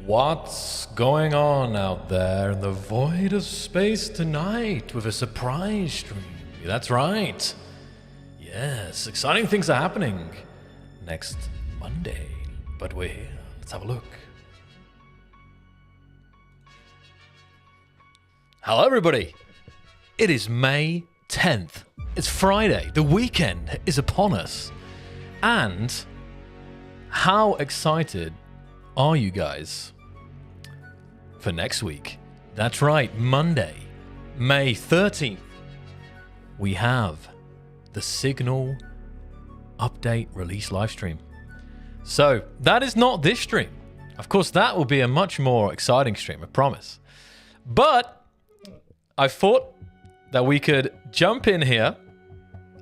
What's going on out there in the void of space tonight with a surprise stream? That's right. Yes, exciting things are happening next Monday. But we're here. Let's have a look. Hello, everybody. It is May 10th. It's Friday. The weekend is upon us. And how excited are you guys for next week? That's right, Monday, May 13th. We have the Signal update release live stream. So that is not this stream. Of course, that will be a much more exciting stream, I promise. But I thought that we could jump in here,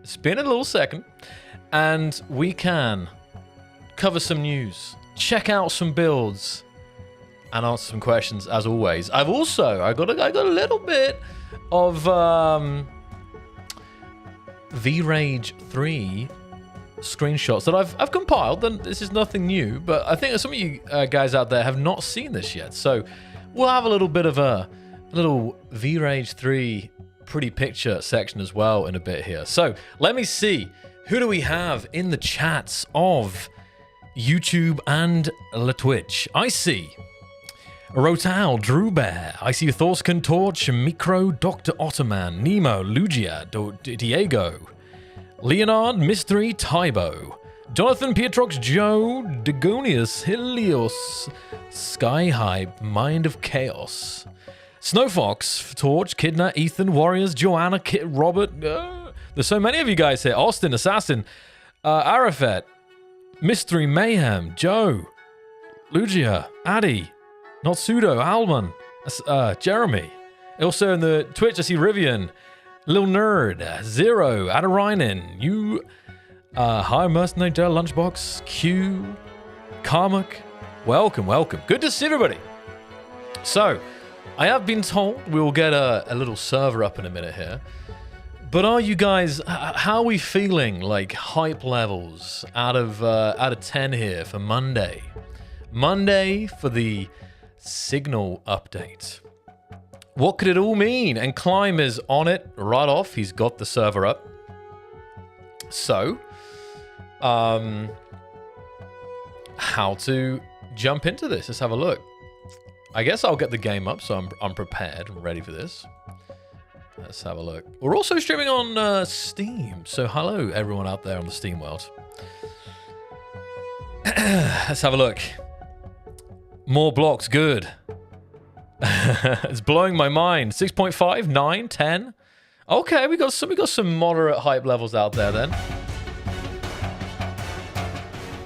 spin it a little second, and we can cover some news, check out some builds, and answer some questions as always. I got a little bit of Vrage 3 screenshots that I've compiled, and this is nothing new, but I think some of you guys out there have not seen this yet. So we'll have a little bit of a little Vrage 3 pretty picture section as well in a bit here. So let me see, who do we have in the chats of YouTube and Twitch? I see Rotal, Drew Bear, I see Thorskin Torch, Micro, Dr. Ottoman, Nemo, Lugia, Diego, Leonard, Mystery, Tybo, Jonathan, Pietrox, Joe, Degonius, Helios, Skyhype, Mind of Chaos, Snowfox, Torch, Kidna, Ethan, Warriors, Joanna, Kit, Robert. There's so many of you guys here. Austin, Assassin, Arafat, Mystery, Mayhem, Joe, Lugia, Addy, Not Pseudo, Alman, Jeremy. Also in the Twitch, I see Rivian, Lil Nerd, Zero, Adarinen, you, Hi Mercenary, Lunchbox, Q, Karmak. Welcome, welcome. Good to see everybody. So, I have been told we will get a little server up in a minute here. But are you guys, how are we feeling, like hype levels out of 10 here for Monday? Monday for the Signal update. What could it all mean? And Climb is on it right off. He's got the server up. So, how to jump into this? Let's have a look. I guess I'll get the game up, so I'm prepared and ready for this. Let's have a look. We're also streaming on Steam, so hello everyone out there on the Steam world. Let's have a look. More blocks, good. It's blowing my mind. 6.5, 9, 10. Okay, we got some moderate hype levels out there then.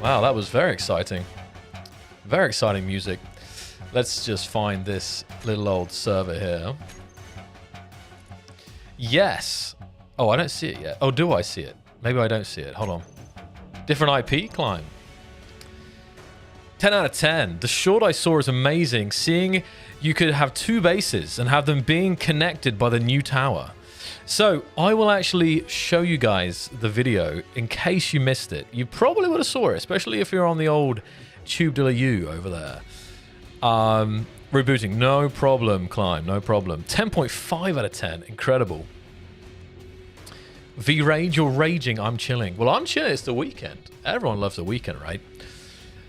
Wow, that was very exciting. Very exciting music. Let's just find this little old server here. Yes. Oh, I don't see it yet. Oh, do I see it? Maybe I don't see it. Hold on. Different IP? Climb. 10 out of 10. The short I saw is amazing. Seeing you could have two bases and have them being connected by the new tower. So I will actually show you guys the video in case you missed it. You probably would have saw it, especially if you're on the old Tube de la U over there. Rebooting, no problem, Climb, no problem. 10.5 out of 10, incredible. V-Rage, you're raging, I'm chilling. Well, I'm chilling, it's the weekend. Everyone loves the weekend, right?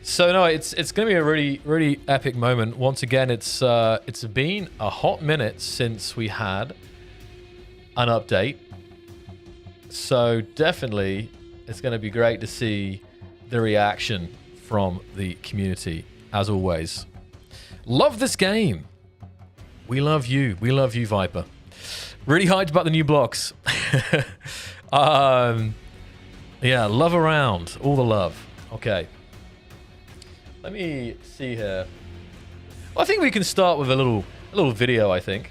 So no, it's going to be a really, really epic moment. Once again, it's been a hot minute since we had an update. So definitely, it's going to be great to see the reaction from the community, as always. Love this game. We love you. We love you, Viper. Really hyped about the new blocks. Yeah, love around. All the love. Okay. Let me see here. Well, I think we can start with a little video, I think.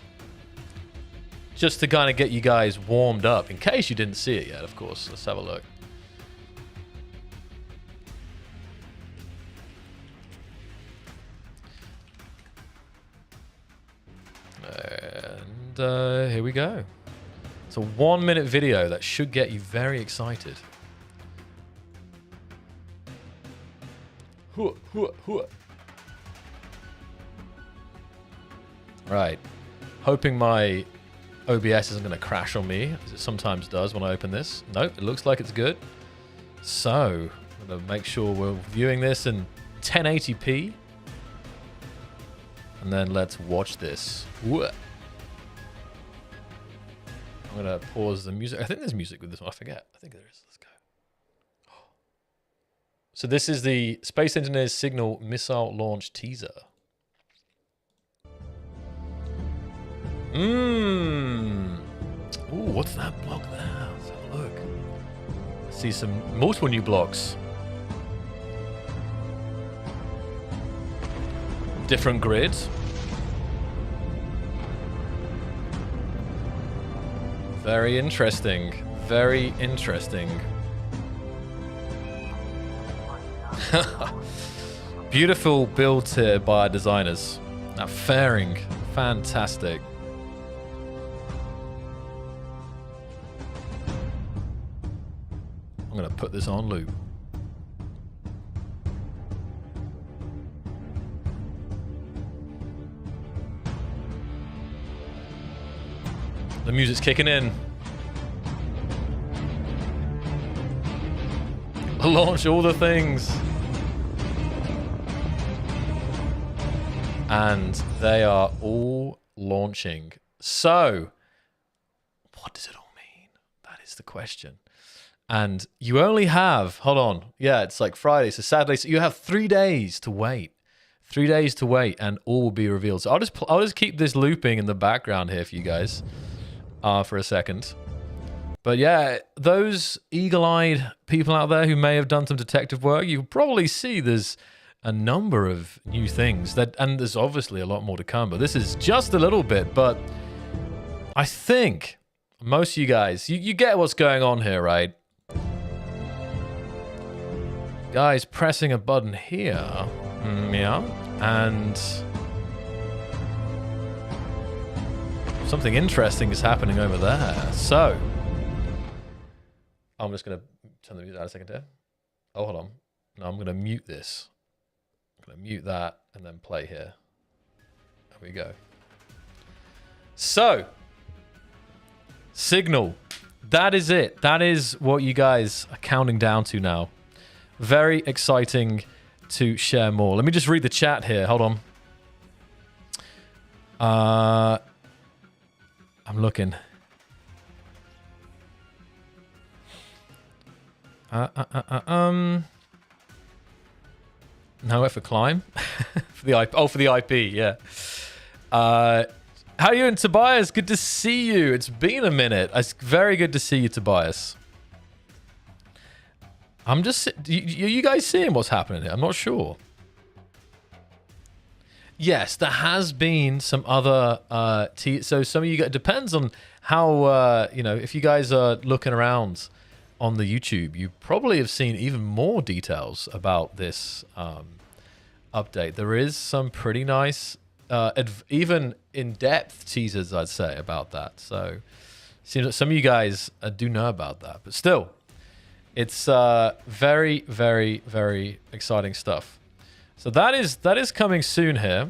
Just to kind of get you guys warmed up. In case you didn't see it yet, of course. Let's have a look. And here we go. It's a 1-minute video that should get you very excited. Right. Hoping my OBS isn't going to crash on me, as it sometimes does when I open this. Nope, it looks like it's good. So, I'm going to make sure we're viewing this in 1080p. And then let's watch this. Whoa. I'm going to pause the music. I think there's music with this one. I forget. I think there is. Let's go. So this is the Space Engineers Signal missile launch teaser. Ooh, what's that block there? Let's have a look. I see some multiple new blocks. Different grids. Very interesting. Very interesting. Beautiful build here by our designers. That fairing, fantastic. I'm gonna put this on loop. The music's kicking in. Launch all the things. And they are all launching. So, what does it all mean? That is the question. And you only have, hold on. Yeah, it's like Friday. So sadly, so you have 3 days to wait. 3 days to wait and all will be revealed. So I'll just keep this looping in the background here for you guys for a second. But yeah, those eagle-eyed people out there who may have done some detective work, you probably see there's a number of new things and there's obviously a lot more to come, but this is just a little bit. But I think most of you guys, you get what's going on here, right? Guys pressing a button here. Yeah. And something interesting is happening over there. So I'm just going to turn the music out a second here. Oh, hold on. No, I'm going to mute this. I'm going to mute that and then play here. There we go. So, Signal. That is it. That is what you guys are counting down to now. Very exciting to share more. Let me just read the chat here. Hold on. I'm looking. Nowhere for climb. For the IP. Oh, for the IP. Yeah. How are you, and Tobias? Good to see you. It's been a minute. It's very good to see you, Tobias. I'm just. You guys seeing what's happening here? I'm not sure. Yes, there has been some other. So some of you guys. It depends on how. If you guys are looking around on the YouTube, you probably have seen even more details about this update. There is some pretty nice, even in-depth teasers, I'd say, about that. So it seems that some of you guys do know about that, but still, it's very, very, very exciting stuff. So that is coming soon here,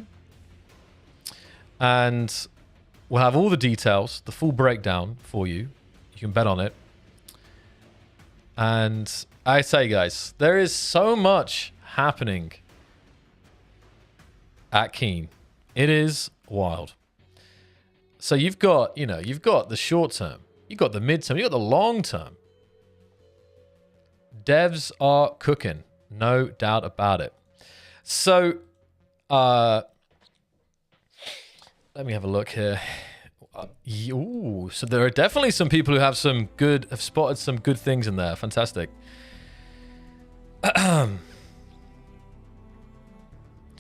and we'll have all the details, the full breakdown for you. You can bet on it. And I say, guys, there is so much happening at Keen. It is wild. So you've got the short term, you've got the mid term, you've got the long term. Devs are cooking, no doubt about it. So, let me have a look here. Ooh, so there are definitely some people who have spotted some good things in there. Fantastic. Let's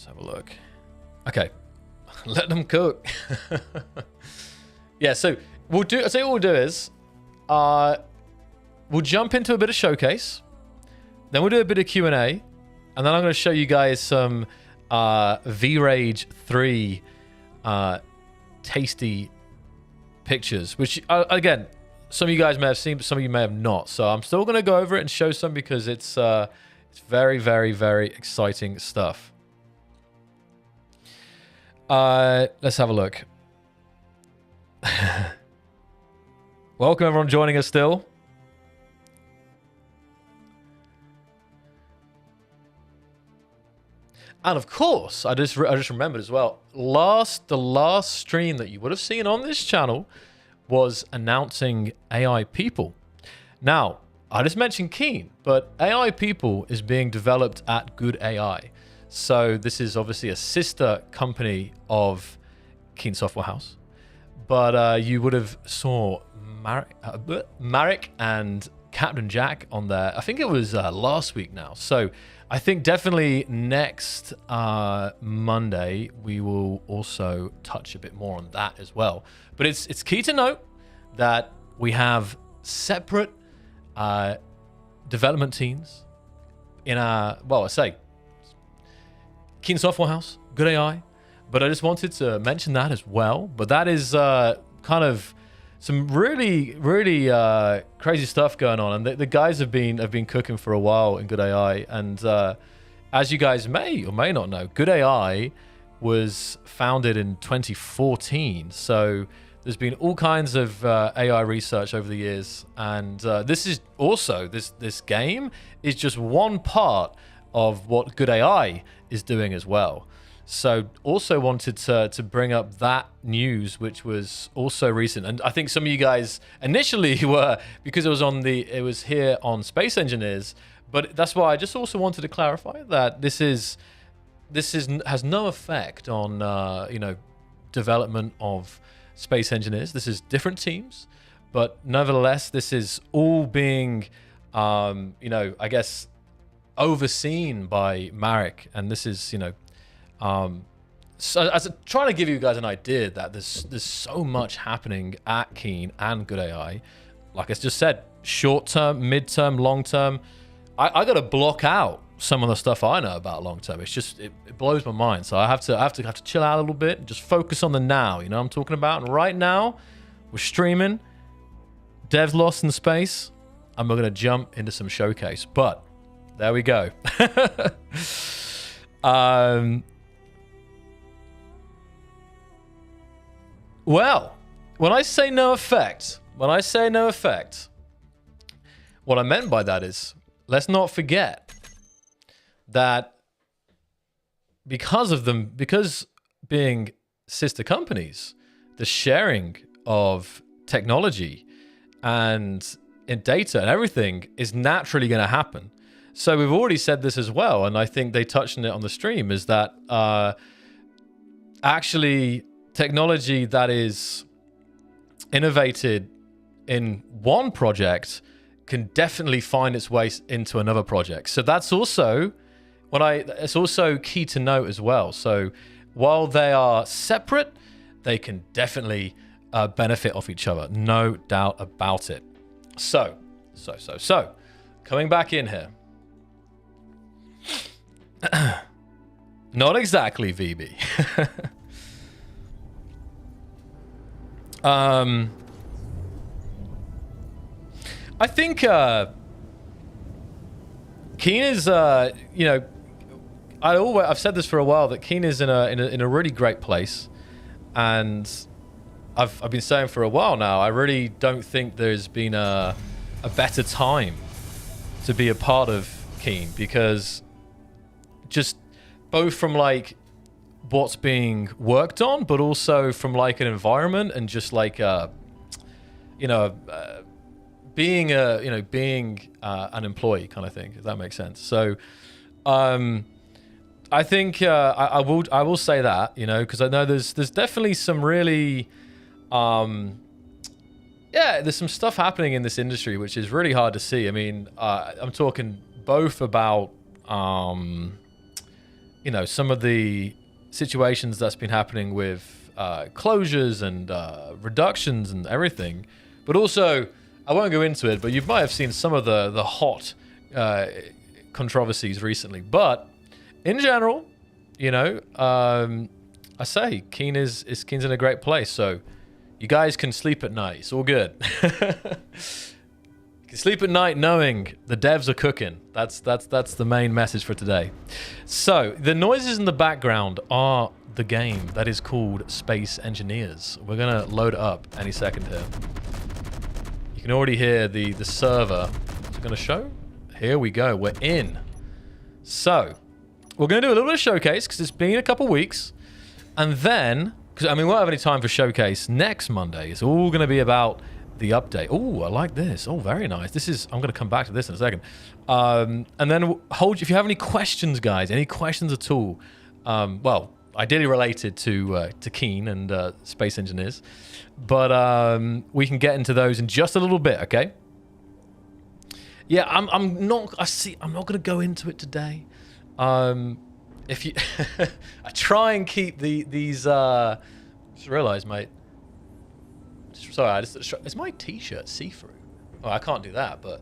have a look. Okay, let them cook. Yeah, so we'll do. I say what we'll do is, we'll jump into a bit of showcase, then we'll do a bit of Q&A, and then I'm going to show you guys some Vrage 3 tasty pictures, which again, some of you guys may have seen, but some of you may have not. So I'm still going to go over it and show some because it's very, very, very exciting stuff. Let's have a look. Welcome everyone joining us still. And of course, I just remembered as well, the last stream that you would have seen on this channel was announcing AI People. Now, I just mentioned Keen, but AI People is being developed at Good AI. So this is obviously a sister company of Keen Software House. But you would have saw Marek and Captain Jack on there. I think it was last week now. So I think definitely next Monday, we will also touch a bit more on that as well. But it's key to note that we have separate development teams in our, well, I say, Keen Software House, Good AI. But I just wanted to mention that as well. But that is kind of some really, really crazy stuff going on, and the guys have been cooking for a while in Good AI. And as you guys may or may not know, Good AI was founded in 2014. So there's been all kinds of AI research over the years, and this is also this game is just one part of what Good AI is doing as well. So also wanted to bring up that news, which was also recent. And I think some of you guys initially were, because it was here on Space Engineers, but that's why I just also wanted to clarify that this has no effect on development of Space Engineers. This is different teams, but nevertheless, this is all being I guess overseen by Marek, and this is so as trying to give you guys an idea that there's so much happening at Keen and Good AI. Like I just said, short term, mid term, long term. I got to block out some of the stuff I know about long term. It's just it blows my mind. So I have to chill out a little bit and just focus on the now. You know what I'm talking about? And right now, we're streaming. Devs lost in space. And we're gonna jump into some showcase. But there we go. Well, when I say no effect, what I meant by that is, let's not forget that because being sister companies, the sharing of technology and in data and everything is naturally going to happen. So we've already said this as well, and I think they touched on it on the stream, is that actually technology that is innovated in one project can definitely find its way into another project. So that's also it's also key to note as well. So while they are separate, they can definitely benefit off each other, no doubt about it. So coming back in here. Not exactly, VB. I think Keen is, I've said this for a while, that Keen is in a really great place, and I've been saying for a while now, I really don't think there's been a better time to be a part of Keen, because just both from like what's being worked on, but also from like an environment and just like being an employee kind of thing, if that makes sense. So I think I will say that, because I know there's definitely some really there's some stuff happening in this industry which is really hard to see. I mean, I'm talking both about some of the situations that's been happening with closures and reductions and everything, but also, I won't go into it, but you might have seen some of the hot controversies recently. But in general, I say Keen's in a great place, so you guys can sleep at night. It's all good. You can sleep at night knowing the devs are cooking. That's the main message for today. So the noises in the background are the game that is called Space Engineers. We're gonna load it up any second here. You can already hear the server. Is it gonna show? Here we go. We're in. So we're gonna do a little bit of showcase because it's been a couple weeks, and then because I mean we won't have any time for showcase next Monday. It's all gonna be about the update. Oh, I like this. Oh, very nice. This is. I'm going to come back to this in a second. And then if you have any questions, guys, any questions at all, well, ideally related to Keen and Space Engineers, but we can get into those in just a little bit. Okay. Yeah, I'm not. I'm not going to go into it today. If you, I try and keep these. Just realised, mate. Sorry, is my t-shirt see-through? Oh, I can't do that, but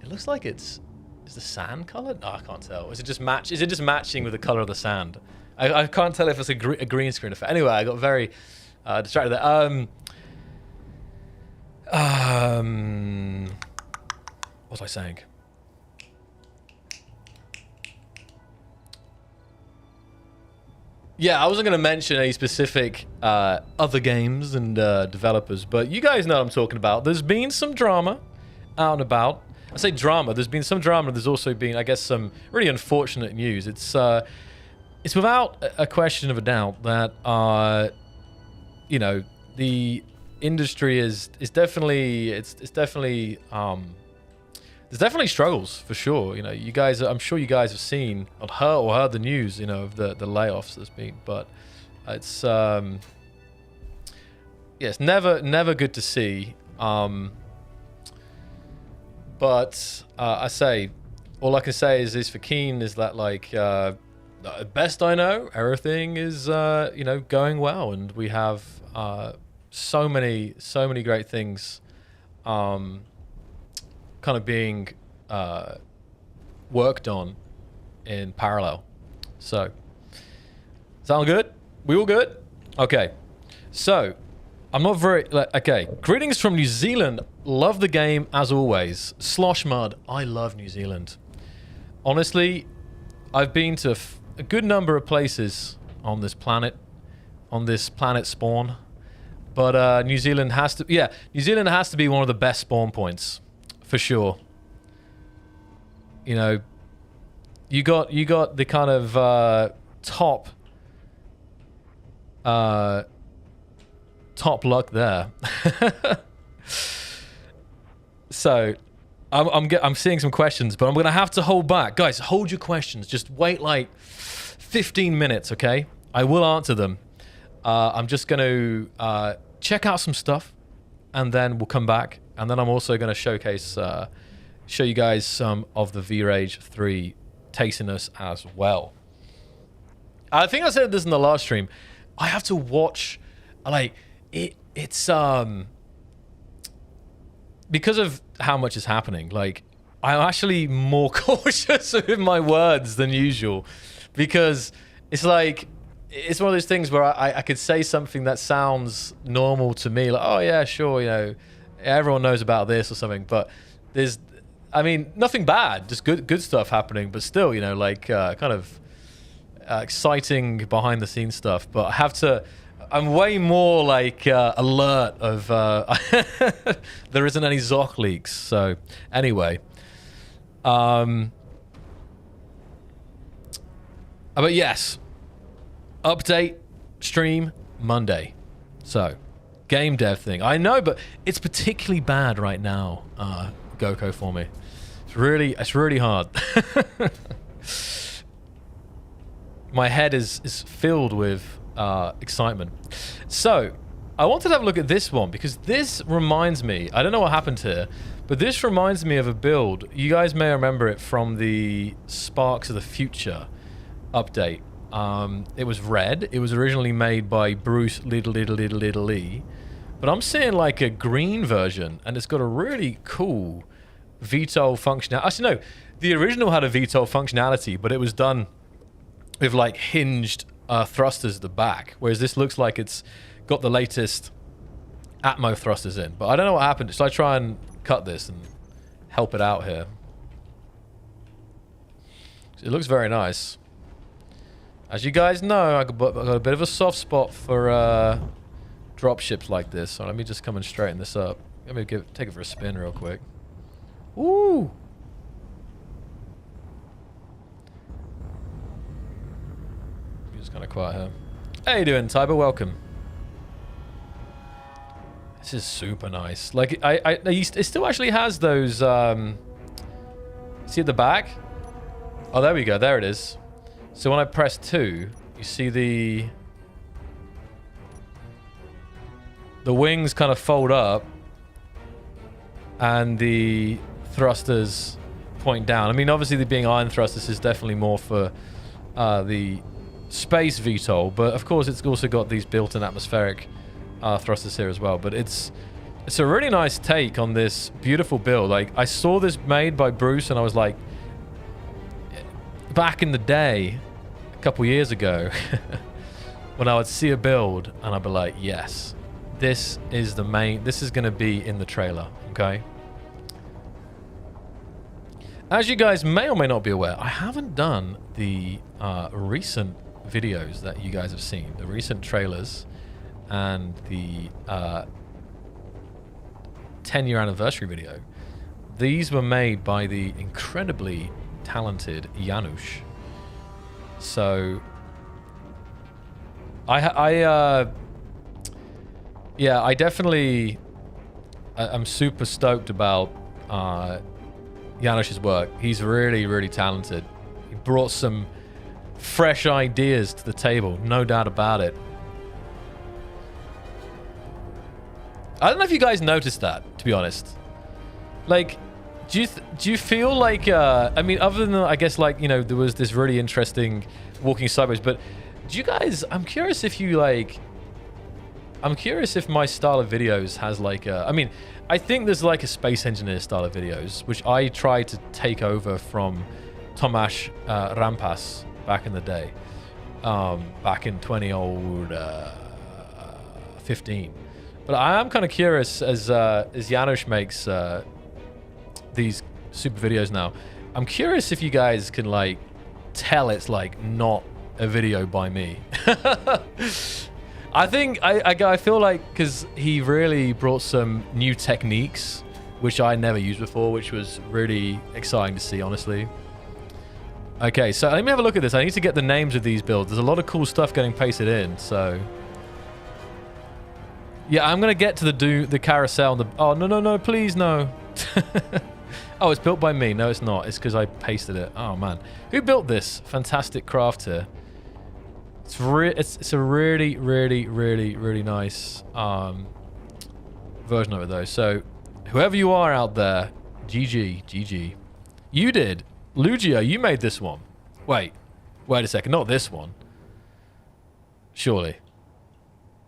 it looks like it's... Is the sand coloured? No, I can't tell. Is it just matching with the colour of the sand? I can't tell if it's a green screen effect. Anyway, I got very distracted there. What was I saying? Yeah, I wasn't going to mention any specific other games and developers, but you guys know what I'm talking about. There's been some drama out and about. I say drama. There's been some drama. There's also been, I guess, some really unfortunate news. It's without a question of a doubt that you know, the industry is definitely there's definitely struggles for sure. You know, you guys, I'm sure you guys have seen or heard the news, you know, of the layoffs there's been, but it's yeah, it's never good to see. But I say, all I can say is for Keen is that like best I know, everything is you know, going well, and we have so many great things kind of being worked on in parallel. So, sound good? We all good? Okay. So, I'm not very... okay. Greetings from New Zealand. Love the game as always. Slosh Mud. I love New Zealand. Honestly, I've been to a good number of places on this planet Spawn. But New Zealand has to... Yeah, New Zealand has to be one of the best spawn points. For sure. You know, you got the kind of top luck there. So I'm seeing some questions, but I'm gonna have to hold back. Guys, hold your questions. Just wait like 15 minutes, okay? I will answer them. I'm just gonna check out some stuff, and then we'll come back. And then I'm also going to showcase, show you guys some of the Vrage 3 tastiness as well. I think I said this in the last stream. I have to watch, like, it's because of how much is happening, like, I'm actually more cautious with my words than usual, because it's like, it's one of those things where I could say something that sounds normal to me, like, oh yeah, sure, you know, everyone knows about this or something, but there's, I mean, nothing bad, just good stuff happening, but still, you know, like kind of exciting behind the scenes stuff. But I have to, I'm way more like alert of there isn't any Zoc leaks. So anyway, but yes, update stream Monday. So game dev thing, I know, but it's particularly bad right now, Goko, for me. It's really hard. My head is filled with excitement. So I wanted to have a look at this one because this reminds me, I don't know what happened here, but this reminds me of a build. You guys may remember it from the Sparks of the Future update. It was red. It was originally made by Bruce Little Lee. But I'm seeing like a green version, and it's got a really cool VTOL functionality. Actually, no, the original had a VTOL functionality, but it was done with like hinged thrusters at the back, whereas this looks like it's got the latest Atmo thrusters in. But I don't know what happened. Should I try and cut this? And help it out here. It looks very nice. As you guys know, I've got a bit of a soft spot for dropships like this. So let me just come and straighten this up. Let me take it for a spin real quick. Ooh! You're just kind of quiet here. How you doing, Tiber? Welcome. This is super nice. Like, it still actually has those, see at the back? Oh, there we go. There it is. So when I press 2, you see the wings kind of fold up and the thrusters point down. I mean, obviously, the being iron thrusters is definitely more for the space VTOL, but of course, it's also got these built-in atmospheric thrusters here as well. But it's a really nice take on this beautiful build. Like, I saw this made by Bruce, and I was like, back in the day, a couple years ago, when I would see a build and I'd be like, yes, this is going to be in the trailer, okay? As you guys may or may not be aware, I haven't done the recent videos that you guys have seen, the recent trailers and the 10-year anniversary video. These were made by the incredibly talented Janusz. So I definitely I'm super stoked about Janusz's work. He's really, really talented. He brought some fresh ideas to the table, no doubt about it. I don't know if you guys noticed that, to be honest. Like, do you feel like, I mean, other than, I guess, like, you know, there was this really interesting walking sideways, but do you guys, I'm curious if my style of videos has like I mean, I think there's like a space engineer style of videos, which I try to take over from Tomasz Rampas back in the day, back in 2015. But I am kind of curious as Janusz makes these super videos now. I'm curious if you guys can like tell it's like not a video by me. I think I feel like because he really brought some new techniques which I never used before, which was really exciting to see, honestly. Okay, so let me have a look at this. I need to get the names of these builds. There's a lot of cool stuff getting pasted in, so yeah, I'm gonna get to the carousel and the oh no please no. Oh, it's built by me. No, it's not. It's because I pasted it. Oh man, who built this fantastic craft here? It's a really nice version of it though. So whoever you are out there, GG. You did. Lugia, you made this one. Wait a second. Not this one. Surely.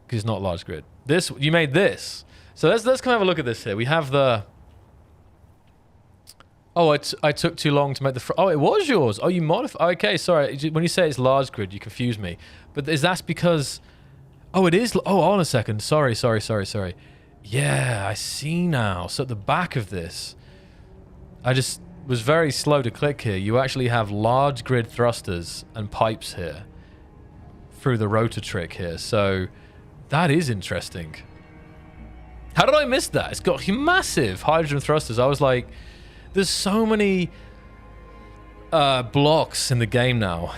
Because it's not large grid. This, you made this. So let's come have a look at this here. We have the... Oh, I took too long to make the... Oh, it was yours. Oh, you modified... Okay, sorry. When you say it's large grid, you confuse me. But is that because... Oh, it is... Oh, hold on a second. Sorry. Yeah, I see now. So at the back of this, I just was very slow to click here. You actually have large grid thrusters and pipes here through the rotor trick here. So that is interesting. How did I miss that? It's got massive hydrogen thrusters. I was like... There's so many blocks in the game now.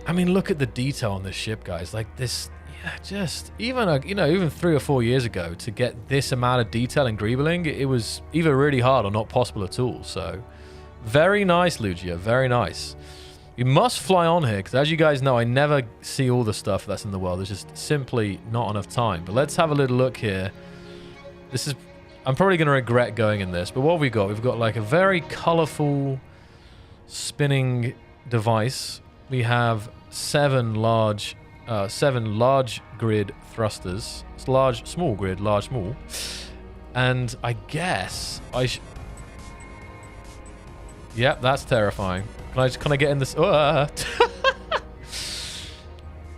I mean, look at the detail on this ship, guys. Like this, yeah, just even even 3 or 4 years ago to get this amount of detail in greebling, it was either really hard or not possible at all. So, very nice, Lugia. Very nice. You must fly on here because, as you guys know, I never see all the stuff that's in the world. There's just simply not enough time. But let's have a little look here. This is. I'm probably going to regret going in this, but what have we got? We've got like a very colorful spinning device. We have 7 large grid thrusters. It's large, small grid, large, small. And I guess Yep, that's terrifying. Can I get in this?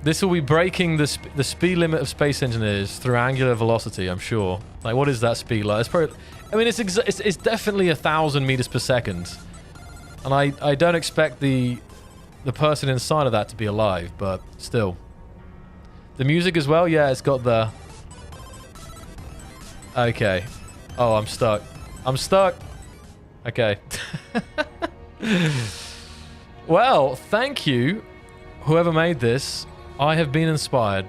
This will be breaking the speed limit of space engineers through angular velocity, I'm sure. Like, what is that speed like? I mean, it's definitely 1,000 meters per second. And I don't expect the person inside of that to be alive, but still. The music as well, yeah, it's got the... Okay. Oh, I'm stuck. I'm stuck. Okay. Well, thank you, whoever made this. I have been inspired.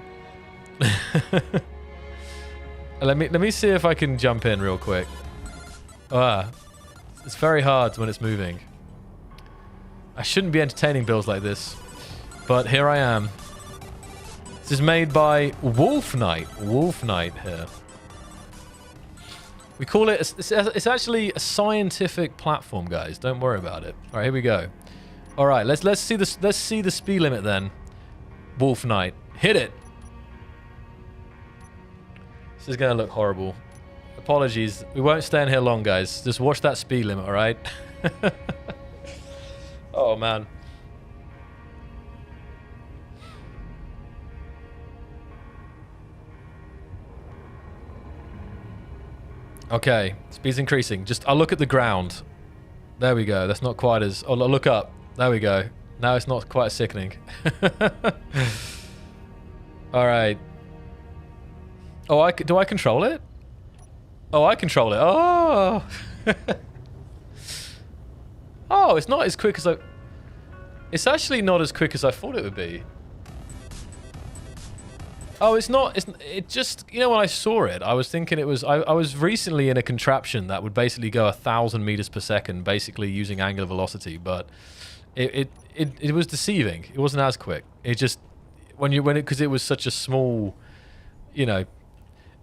Let me see if I can jump in real quick. It's very hard when it's moving. I shouldn't be entertaining builds like this, but here I am. This is made by Wolf Knight. Wolf Knight here. We call it... It's actually a scientific platform, guys. Don't worry about it. All right, here we go. All right, let's see this. Let's see the speed limit then. Wolf Knight, hit it. This is gonna look horrible. Apologies. We won't stay in here long, guys. Just watch that speed limit, all right? Oh man. Okay, speed's increasing. I'll look at the ground. There we go. That's not quite as... Oh, look up. There we go. Now it's not quite as sickening. All right. Oh, do I control it? Oh, I control it. Oh. Oh, it's not as quick as I... It's actually not as quick as I thought it would be. Oh, it's not. It just, you know, when I saw it, I was thinking it was. I was recently in a contraption that would basically go 1,000 meters per second, basically using angular velocity, but it was deceiving. It wasn't as quick. It just because it was such a small, you know,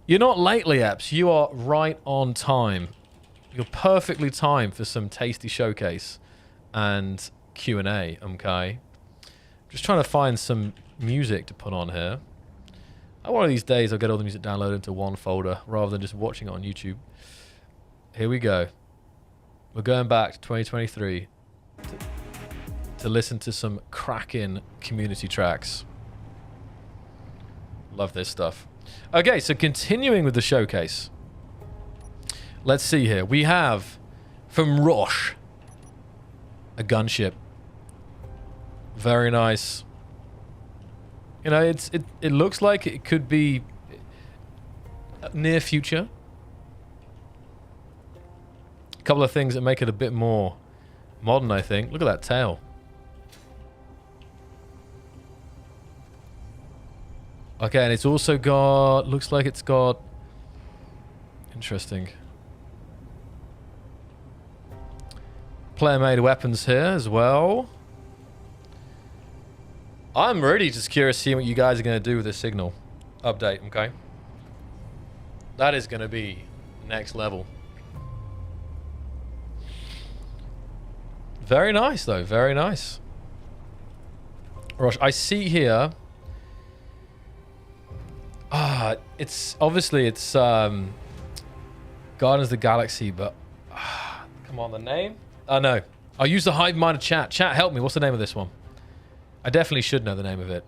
you're not lately apps. You are right on time. You're perfectly timed for some tasty showcase and Q&A. Okay, just trying to find some music to put on here. One of these days I'll get all the music downloaded into one folder rather than just watching it on YouTube. Here we go. We're going back to 2023 to listen to some cracking community tracks. Love this stuff. Okay, so continuing with the showcase. Let's see here. We have from Vrage a gunship. Very nice. You know, it looks like it could be near future. A couple of things that make it a bit more modern, I think. Look at that tail. Okay, and it's also got... Looks like it's got... Interesting. Player-made weapons here as well. I'm really just curious to see what you guys are going to do with this signal update, okay? That is going to be next level. Very nice, though. Very nice. Rosh, I see here... it's... Obviously, it's... Guardians of the Galaxy, but... come on, the name? Oh, no. I'll use the Hive Mind chat. Chat, help me. What's the name of this one? I definitely should know the name of it.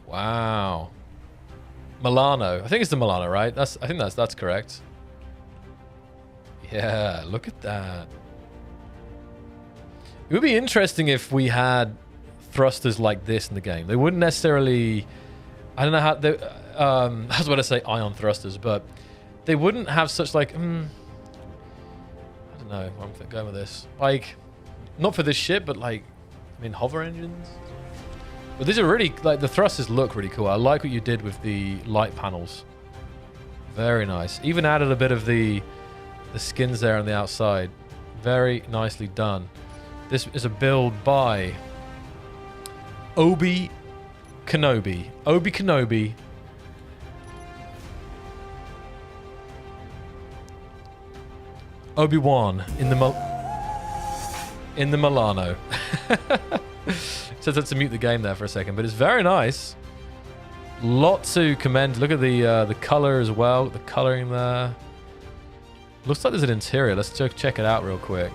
Wow. Milano. I think it's the Milano, right? I think that's correct. Yeah, look at that. It would be interesting if we had thrusters like this in the game. They wouldn't necessarily... I don't know how... They, I was about to say ion thrusters, but they wouldn't have such like... I don't know where I'm going with this. Like, not for this ship, but like... I mean, hover engines. But these are really, like, the thrusters look really cool. I like what you did with the light panels. Very nice. Even added a bit of the skins there on the outside. Very nicely done. This is a build by Obi Kenobi. Obi Kenobi. Obi-Wan in the Milano. So that's to mute the game there for a second, but it's very nice. Lot to commend. Look at the color as well. The coloring there. Looks like there's an interior. Let's check it out real quick.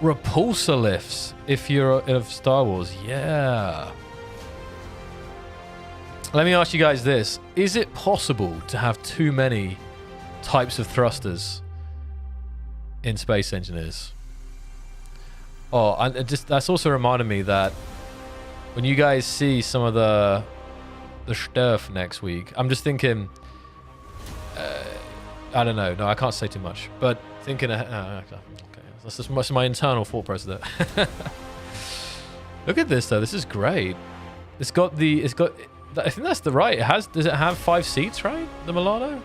Repulsor lifts. If you're of Star Wars, yeah. Let me ask you guys this: is it possible to have too many types of thrusters in Space Engineers. Oh, and that's also reminded me that when you guys see some of the stuff next week, I'm just thinking, I don't know. No, I can't say too much. But thinking, okay, that's just my internal thought process there. Look at this though. This is great. It's got. I think that's the right. Does it have 5 seats? Right, the Milano.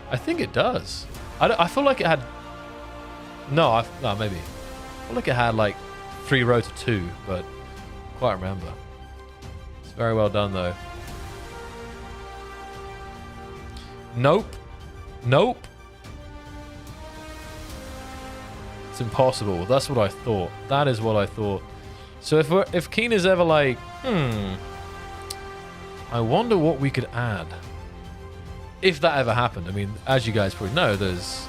I think it does. I feel like it had. No, maybe. I feel like it had like 3 rows of 2, but quite remember. It's very well done though. Nope. It's impossible. That's what I thought. That is what I thought. So if Keen is ever like, I wonder what we could add. If that ever happened. I mean, as you guys probably know, there's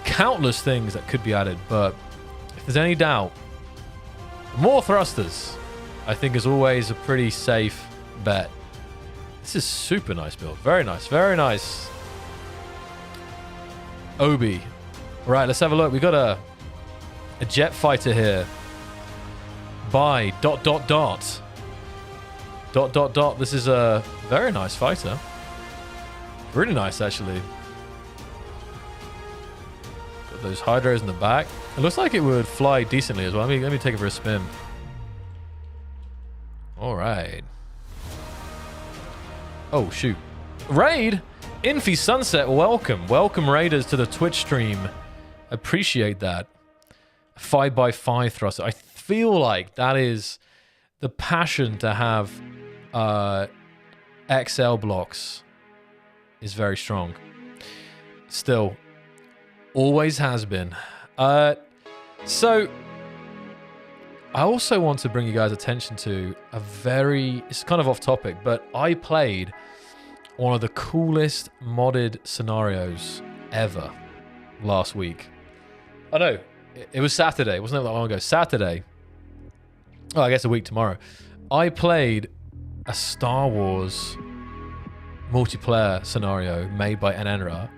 countless things that could be added, but if there's any doubt, more thrusters, I think, is always a pretty safe bet. This is super nice build. Very nice. Very nice. Obi. Right, let's have a look. We got a jet fighter here by ... This is a very nice fighter. Really nice, actually. Got those hydros in the back. It looks like it would fly decently as well. Let me take it for a spin. All right. Oh, shoot. Raid! Infi Sunset, welcome. Welcome, Raiders, to the Twitch stream. Appreciate that. 5x5 thruster. I feel like that is the passion to have XL blocks is very strong. Still, always has been. So, I also want to bring you guys attention to it's kind of off topic, but I played one of the coolest modded scenarios ever last week. Oh no, it was Saturday. Wasn't it that long ago? Saturday. Oh, I guess a week tomorrow. I played a Star Wars multiplayer scenario made by Enenra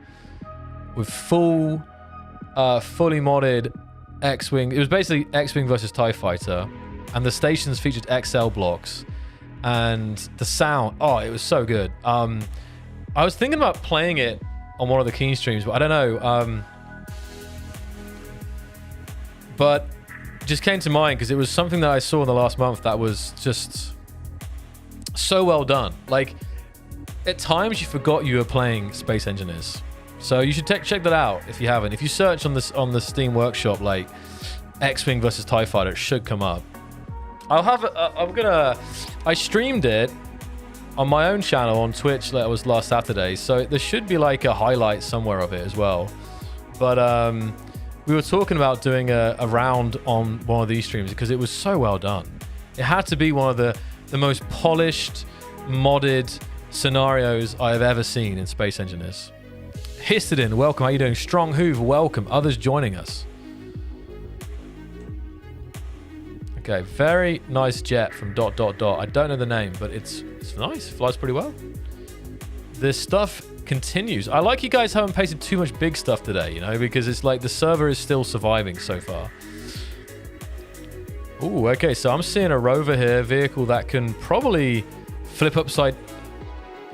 with fully modded X-Wing. It was basically X-Wing versus TIE Fighter, and the stations featured XL blocks, and the sound, it was so good. I was thinking about playing it on one of the Keen streams, but I don't know. But it just came to mind because it was something that I saw in the last month that was just so well done. Like, at times you forgot you were playing Space Engineers. So you should check that out if you haven't. If you search on the Steam Workshop, like X-Wing versus TIE Fighter, it should come up. I streamed it on my own channel on Twitch. That was last Saturday. So there should be like a highlight somewhere of it as well. But we were talking about doing a round on one of these streams because it was so well done. It had to be one of the most polished, modded scenarios I have ever seen in Space Engineers. Histidin, welcome. How you doing? Strong Hoover, welcome. Others joining us. Okay, very nice jet from ... I don't know the name, but it's nice. It flies pretty well. This stuff continues. I like you guys haven't pasted too much big stuff today, because it's like the server is still surviving so far. Ooh, okay, so I'm seeing a rover here, vehicle that can probably flip upside...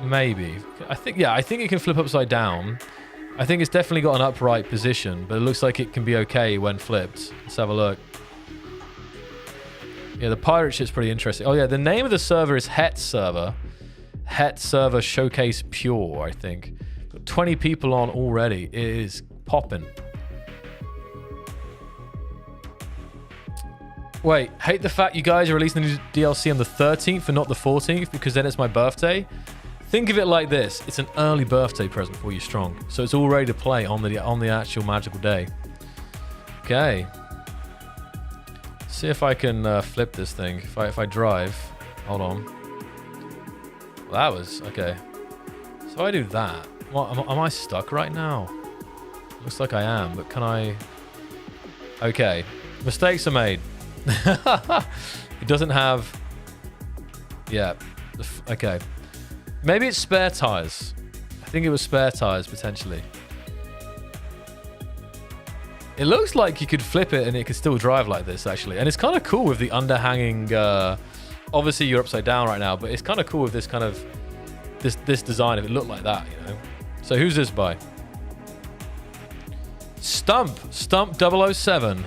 Maybe. I think it can flip upside down. I think it's definitely got an upright position, but it looks like it can be okay when flipped. Let's have a look. Yeah, the pirate ship's pretty interesting. Oh yeah, the name of the server is Het Server. Het Server Showcase Pure, I think. Got 20 people on already. It is popping. Wait, hate the fact you guys are releasing the new DLC on the 13th and not the 14th because then it's my birthday. Think of it like this. It's an early birthday present for you, Strong. So it's all ready to play on the actual magical day. Okay. See if I can flip this thing. If I drive. Hold on. Well, that was... Okay. So I do that. What, am I stuck right now? Looks like I am, but can I... Okay. Mistakes are made. It doesn't have... Yeah. Okay. Maybe it's spare tires. I think it was spare tires, potentially. It looks like you could flip it and it could still drive like this, actually. And it's kind of cool with the underhanging... obviously, you're upside down right now, but it's kind of cool with this kind of... This design, if it looked like that, you know? So who's this by? Stump 007.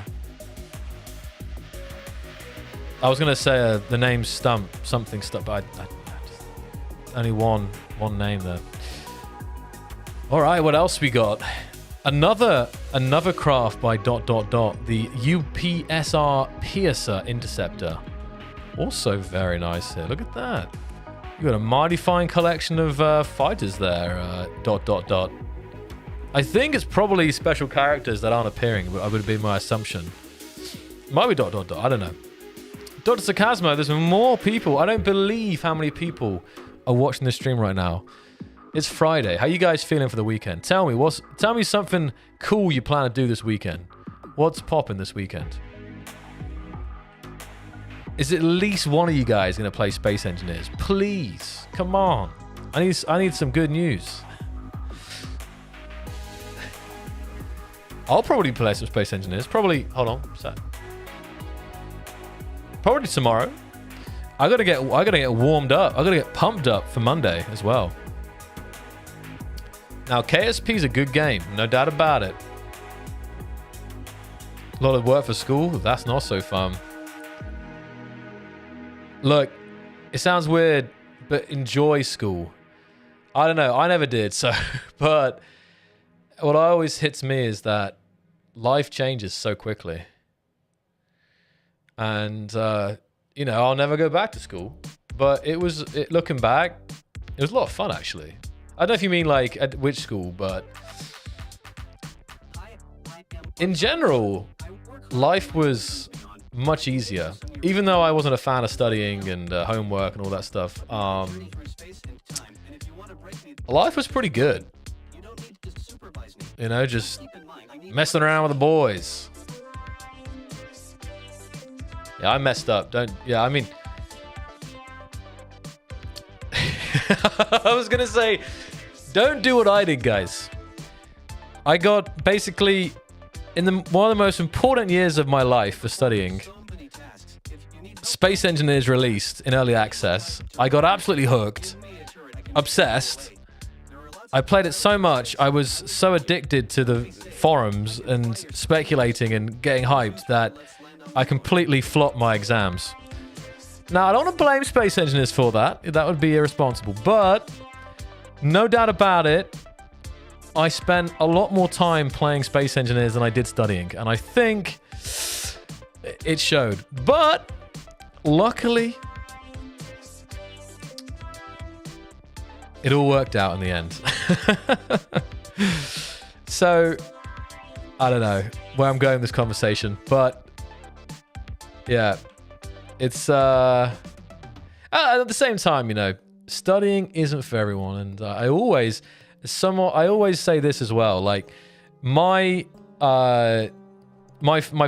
I was gonna say the name Stump, something Stump, but I just, only one name there. All right, what else we got? Another craft by ... the UPSR Piercer Interceptor. Also very nice here. Look at that. You got a mighty fine collection of fighters there. ... I think it's probably special characters that aren't appearing, but that would be my assumption. Might be ... I don't know. Dr. Sarcasmo, there's more people. I don't believe how many people are watching this stream right now. It's Friday. How you guys feeling for the weekend? Tell me something cool you plan to do this weekend. What's popping this weekend? Is at least one of you guys going to play Space Engineers? Please. Come on. I need some good news. I'll probably play some Space Engineers. Probably, hold on, sec. Probably tomorrow. I gotta get warmed up. I gotta get pumped up for Monday as well. Now KSP is a good game, no doubt about it. A lot of work for school. That's not so fun. Look, it sounds weird, but enjoy school. I don't know. I never did. So, but what always hits me is that life changes so quickly. And, you know, I'll never go back to school. But looking back, it was a lot of fun, actually. I don't know if you mean, like, at which school, but in general, life was much easier. Even though I wasn't a fan of studying and homework and all that stuff, life was pretty good. You know, just messing around with the boys. Yeah, I messed up. I mean... I was going to say, don't do what I did, guys. I got basically, in one of the most important years of my life for studying, Space Engineers released in early access. I got absolutely hooked, obsessed. I played it so much, I was so addicted to the forums and speculating and getting hyped that I completely flopped my exams. Now, I don't want to blame Space Engineers for that. That would be irresponsible. But, no doubt about it, I spent a lot more time playing Space Engineers than I did studying. And I think it showed. But, luckily, it all worked out in the end. So, I don't know where I'm going with this conversation. But, yeah. It's, at the same time, you know, studying isn't for everyone. And I always say this as well. Like, my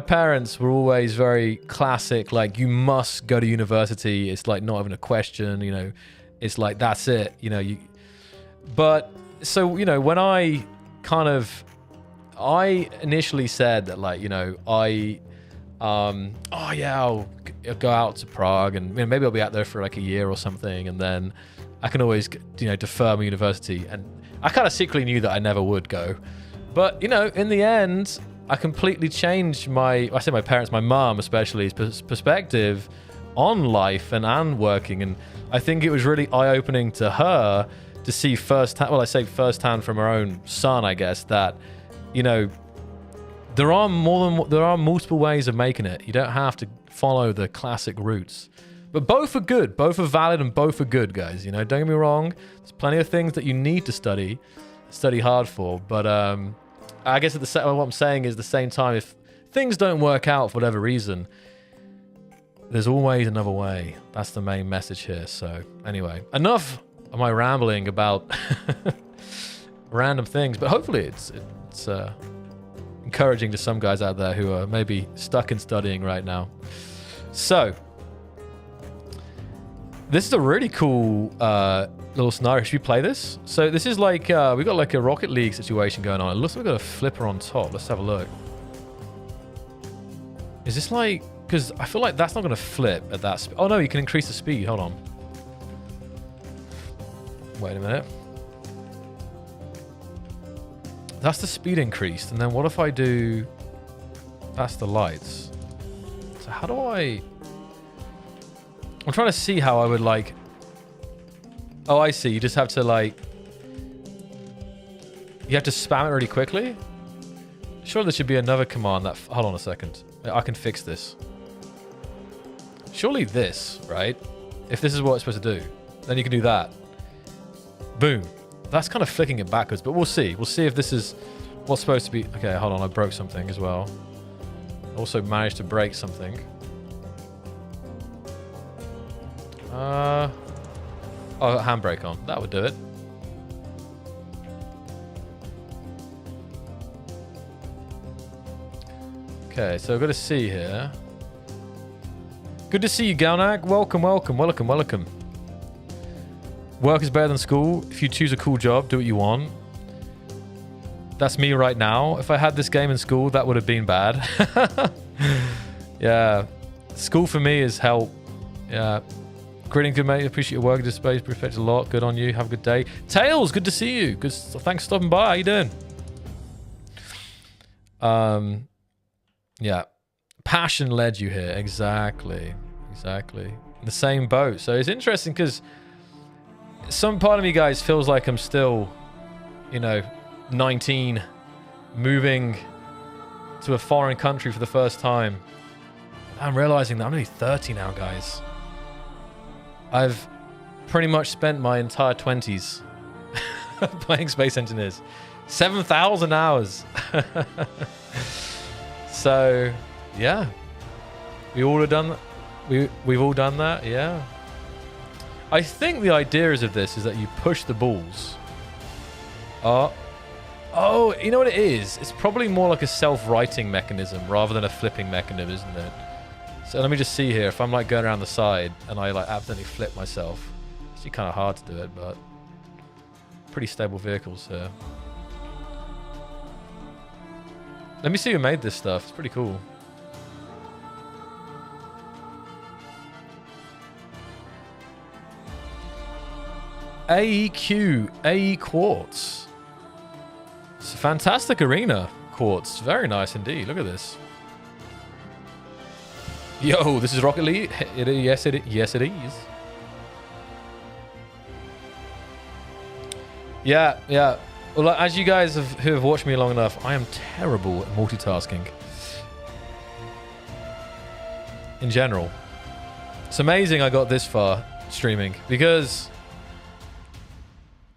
parents were always very classic. Like, you must go to university. It's like not even a question, you know. It's like, that's it, you know. But, so, you know, when I initially said that, like, you know, oh yeah, I'll go out to Prague and, you know, maybe I'll be out there for like a year or something, and then I can always, you know, defer my university. And I kind of secretly knew that I never would go, but, you know, in the end, I completely changed my parents, my mom especially, perspective on life and working. And I think it was really eye-opening to her to see firsthand, well, I say firsthand from her own son, I guess, that, you know, there are multiple ways of making it. You don't have to follow the classic routes. But both are good. Both are valid and both are good, guys. You know, don't get me wrong. There's plenty of things that you need to study hard for. But I guess what I'm saying is, at the same time, if things don't work out for whatever reason, there's always another way. That's the main message here. So anyway, enough of my rambling about random things. But hopefully it's encouraging to some guys out there who are maybe stuck in studying right now. So, this is a really cool little scenario. Should we play this? So this is like, we got like a Rocket League situation going on. It looks like we've got a flipper on top. Let's have a look. Is this like... Because I feel like that's not going to flip at that speed. Oh, no, you can increase the speed. Hold on. Wait a minute. That's the speed increased. And then what if I do... That's the lights. So how do I... I'm trying to see how I would like... Oh, I see. You just have to like... You have to spam it really quickly? Surely there should be another command that... Hold on a second. I can fix this. Surely this, right? If this is what it's supposed to do, then you can do that. Boom. That's kind of flicking it backwards, but we'll see. We'll see if this is what's supposed to be... Okay, hold on. I broke something as well. Also managed to break something. Oh, handbrake on. That would do it. Okay, so I've got to see here. Good to see you, Galnak. Welcome, welcome, welcome, welcome. Work is better than school. If you choose a cool job, do what you want. That's me right now. If I had this game in school, that would have been bad. Yeah. School for me is help. Yeah. Greeting, good mate. Appreciate your work in this space. Appreciate it a lot. Good on you. Have a good day. Tails, good to see you. Good. Thanks for stopping by. How you doing? Yeah. Passion led you here. Exactly. Exactly. In the same boat. So it's interesting because some part of me, guys, feels like I'm still, you know, 19, moving to a foreign country for the first time. I'm realizing that I'm only 30 now, guys. I've pretty much spent my entire 20s playing Space Engineers. 7,000 hours. So, yeah. We all have done that. We've all done that, yeah. I think the idea is of this is that you push the balls. Oh, you know what it is? It's probably more like a self-righting mechanism rather than a flipping mechanism, isn't it? So let me just see here. If I'm like going around the side and I like accidentally flip myself, it's actually kind of hard to do it, but pretty stable vehicles here. Let me see who made this stuff. It's pretty cool. AEQ, AE Quartz. It's a fantastic arena, Quartz. Very nice indeed. Look at this. Yo, this is Rocket League. Yes, it is. Yeah, yeah. Well, as you guys who have watched me long enough, I am terrible at multitasking. In general. It's amazing I got this far streaming because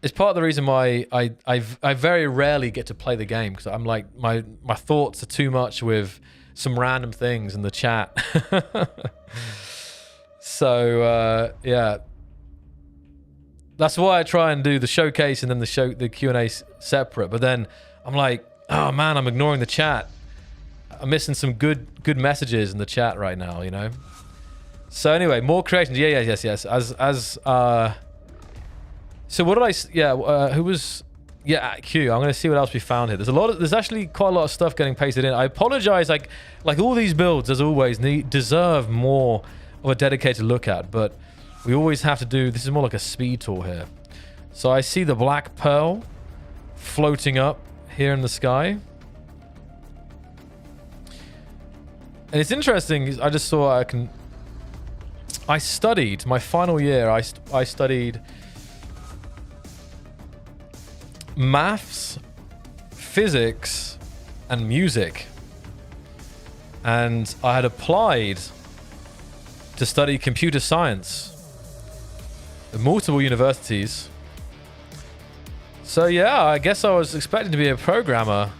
it's part of the reason why I very rarely get to play the game because I'm like my thoughts are too much with some random things in the chat. So yeah, that's why I try and do the showcase and then the Q&A separate. But then I'm like, oh man, I'm ignoring the chat. I'm missing some good messages in the chat right now, you know. So anyway, more creations. Yeah, yes. So what did I? Yeah, who was? Yeah, Q. I'm gonna see what else we found here. There's actually quite a lot of stuff getting pasted in. I apologize. Like all these builds, as always, deserve more of a dedicated look at. But we always have to do. This is more like a speed tour here. So I see the black pearl floating up here in the sky. And it's interesting. I just saw I studied my final year. I studied maths, physics, and music. And I had applied to study computer science at multiple universities. So yeah, I guess I was expecting to be a programmer.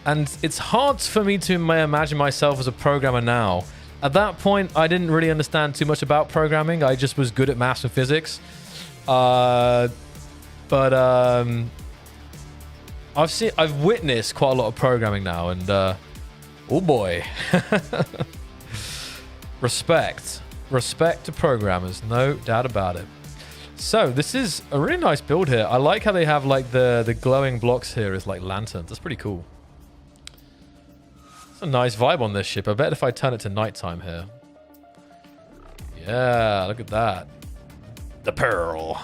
And it's hard for me to imagine myself as a programmer now. At that point, I didn't really understand too much about programming. I just was good at maths and physics. But I've witnessed quite a lot of programming now, and oh boy, respect to programmers, no doubt about it. So this is a really nice build here. I like how they have like the glowing blocks here as like lanterns. That's pretty cool. a nice vibe on this ship. I bet if I turn it to nighttime here. Yeah, look at that. The Pearl.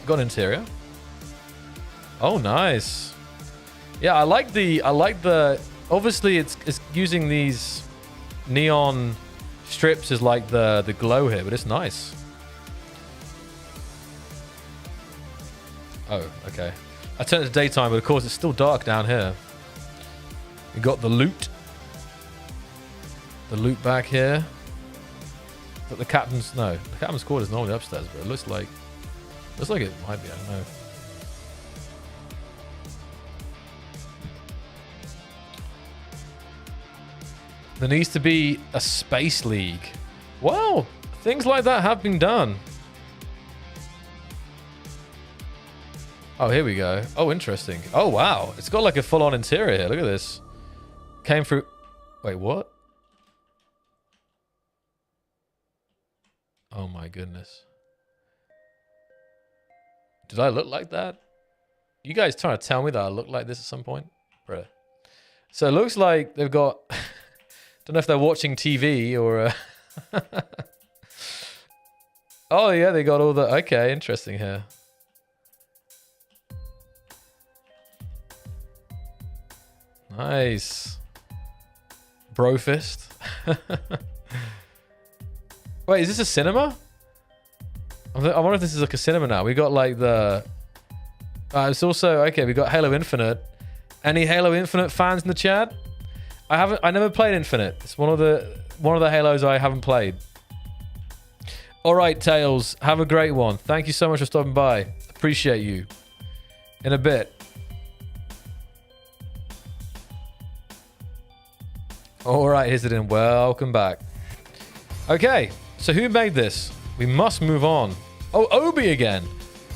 Got an interior. Oh, nice. Yeah, I like the obviously it's using these neon strips as like the glow here, but it's nice. Oh, okay. I turned it to daytime, but of course it's still dark down here. We got the loot. The loot back here. But the captain's the captain's quarters is normally upstairs, but it looks like it might be, I don't know. There needs to be a space league. Wow, things like that have been done. Oh, here we go. Oh, interesting. Oh, wow. It's got like a full-on interior here. Look at this. Came through... Wait, what? Oh, my goodness. Did I look like that? You guys trying to tell me that I look like this at some point? Bruh. So it looks like they've got... Don't know if they're watching TV or... Oh, yeah, they got all the... Okay, interesting here. Nice. Brofist. Wait, is this a cinema? I wonder if this is like a cinema now. We got like the... it's also... Okay, we got Halo Infinite. Any Halo Infinite fans in the chat? I never played Infinite. It's one of the Halos I haven't played. All right, Tails. Have a great one. Thank you so much for stopping by. Appreciate you. In a bit. All right, here's it in. Welcome back. Okay, so who made this? We must move on. Oh, Obi again.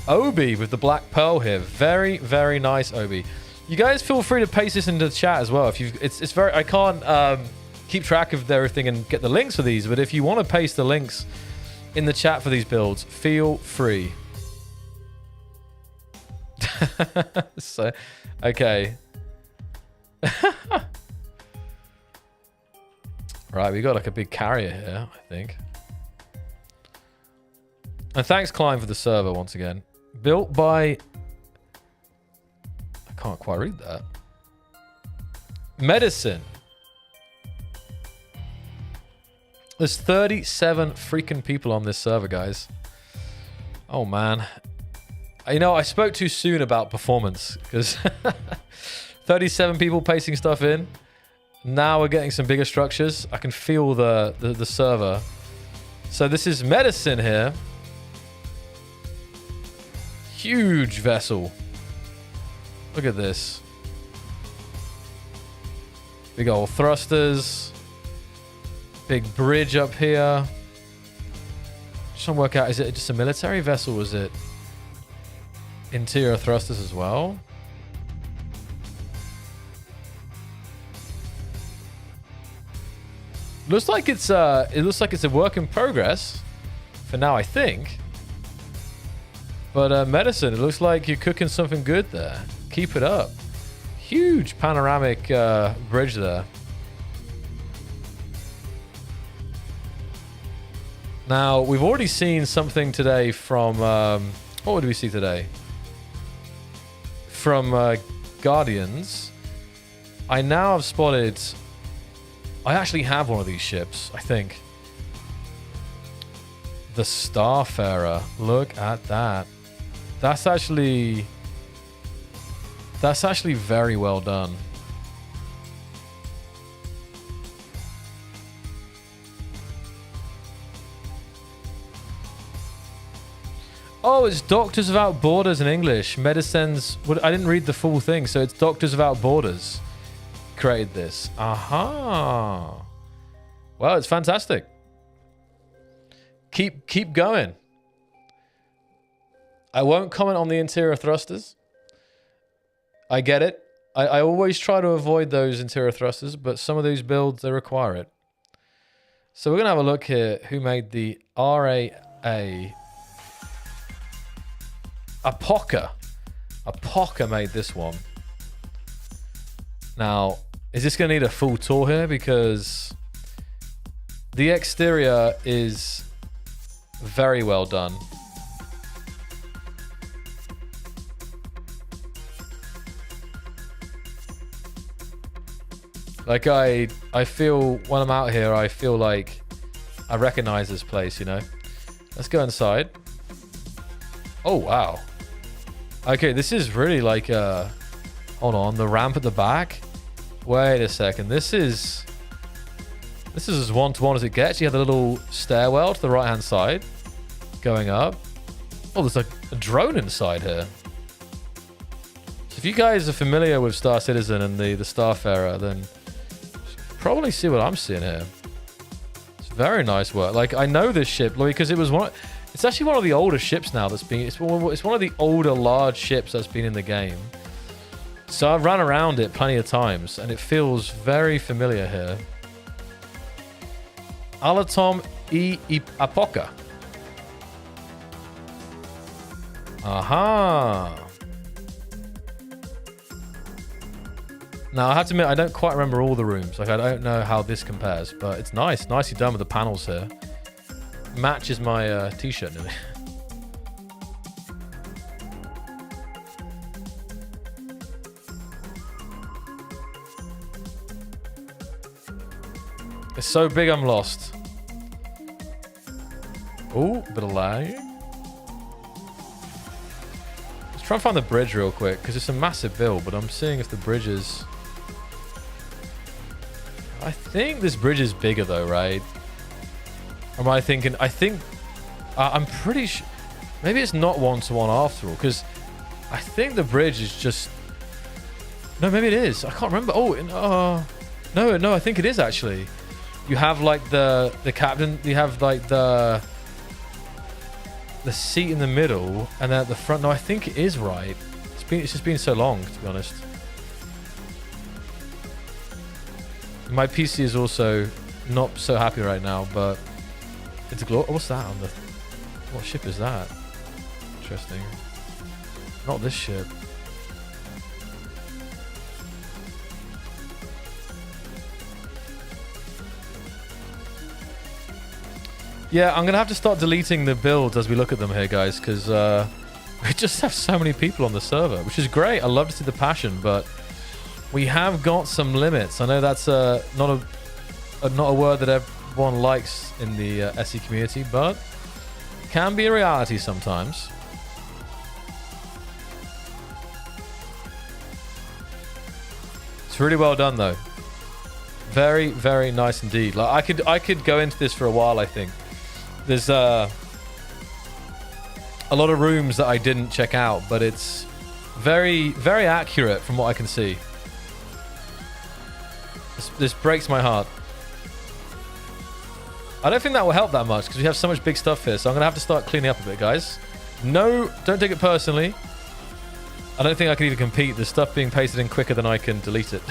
Obi with the black pearl here. Very, very nice, Obi. You guys feel free to paste this into the chat as well. If you, it's very. I can't keep track of everything and get the links for these, but if you want to paste the links in the chat for these builds, feel free. So, okay. Right, we got like a big carrier here, I think. And thanks, Klein, for the server once again. Built by... I can't quite read that. Medicine. There's 37 freaking people on this server, guys. Oh, man. You know, I spoke too soon about performance, because 37 people pasting stuff in. Now we're getting some bigger structures. I can feel the server. So this is medicine here. Huge vessel. Look at this. Big old thrusters. Big bridge up here. Just trying to work out, is it just a military vessel or is it interior thrusters as well? Looks like it's it looks like it's a work in progress for now, I think. But medicine, it looks like you're cooking something good there. Keep it up. Huge panoramic bridge there. Now, we've already seen something today from... what did we see today? From Guardians. I now have spotted... I actually have one of these ships, I think. The Starfarer. Look at that. That's actually very well done. Oh, it's Doctors Without Borders in English. Medicines... I didn't read the full thing, so it's Doctors Without Borders created this. Aha. Well, it's fantastic. Keep going. I won't comment on the interior thrusters. I get it. I always try to avoid those interior thrusters, but some of these builds, they require it. So we're going to have a look here who made the RAA Apoca. Apoca made this one. Now, is this going to need a full tour here? Because the exterior is very well done. Like I feel when I'm out here, I feel like I recognize this place, you know? Let's go inside. Oh, wow. Okay, this is really like hold on, the ramp at the back. Wait a second. This is as one-to-one as it gets. You have a little stairwell to the right-hand side going up. Oh, there's like a drone inside here. So if you guys are familiar with Star Citizen and the Starfarer, then probably see what I'm seeing here. It's very nice work. Like, I know this ship because it was it's actually one of the older ships now that's been, it's one of the older large ships that's been in the game. So I've run around it plenty of times and it feels very familiar here. Alatom e Apoca. Aha. Now, I have to admit, I don't quite remember all the rooms. Like, I don't know how this compares, but it's nice. Nicely done with the panels here. Matches my t-shirt nearly. It's so big, I'm lost. Oh, bit of lag. Let's try and find the bridge real quick, because it's a massive build, but I'm seeing if the bridge is... I think this bridge is bigger though, right? Or am I thinking... I'm pretty sure... Maybe it's not one-to-one after all, because I think the bridge is just... No, maybe it is. I can't remember. Oh, no, I think it is actually. You have like the captain, you have like the seat in the middle, and then at the front. No, I think it is right. It's just been so long, to be honest. My PC is also not so happy right now, but it's a what's that on the... What ship is that? Interesting. Not this ship. Yeah, I'm going to have to start deleting the builds as we look at them here, guys, because we just have so many people on the server, which is great. I love to see the passion, but we have got some limits. I know that's not a word that everyone likes in the SE community, but it can be a reality sometimes. It's really well done, though. Very, very nice indeed. Like I could go into this for a while, I think. There's a lot of rooms that I didn't check out, but it's very, very accurate from what I can see. This breaks my heart. I don't think that will help that much because we have so much big stuff here, so I'm going to have to start cleaning up a bit, guys. No, don't take it personally. I don't think I can even compete. There's stuff being pasted in quicker than I can delete it.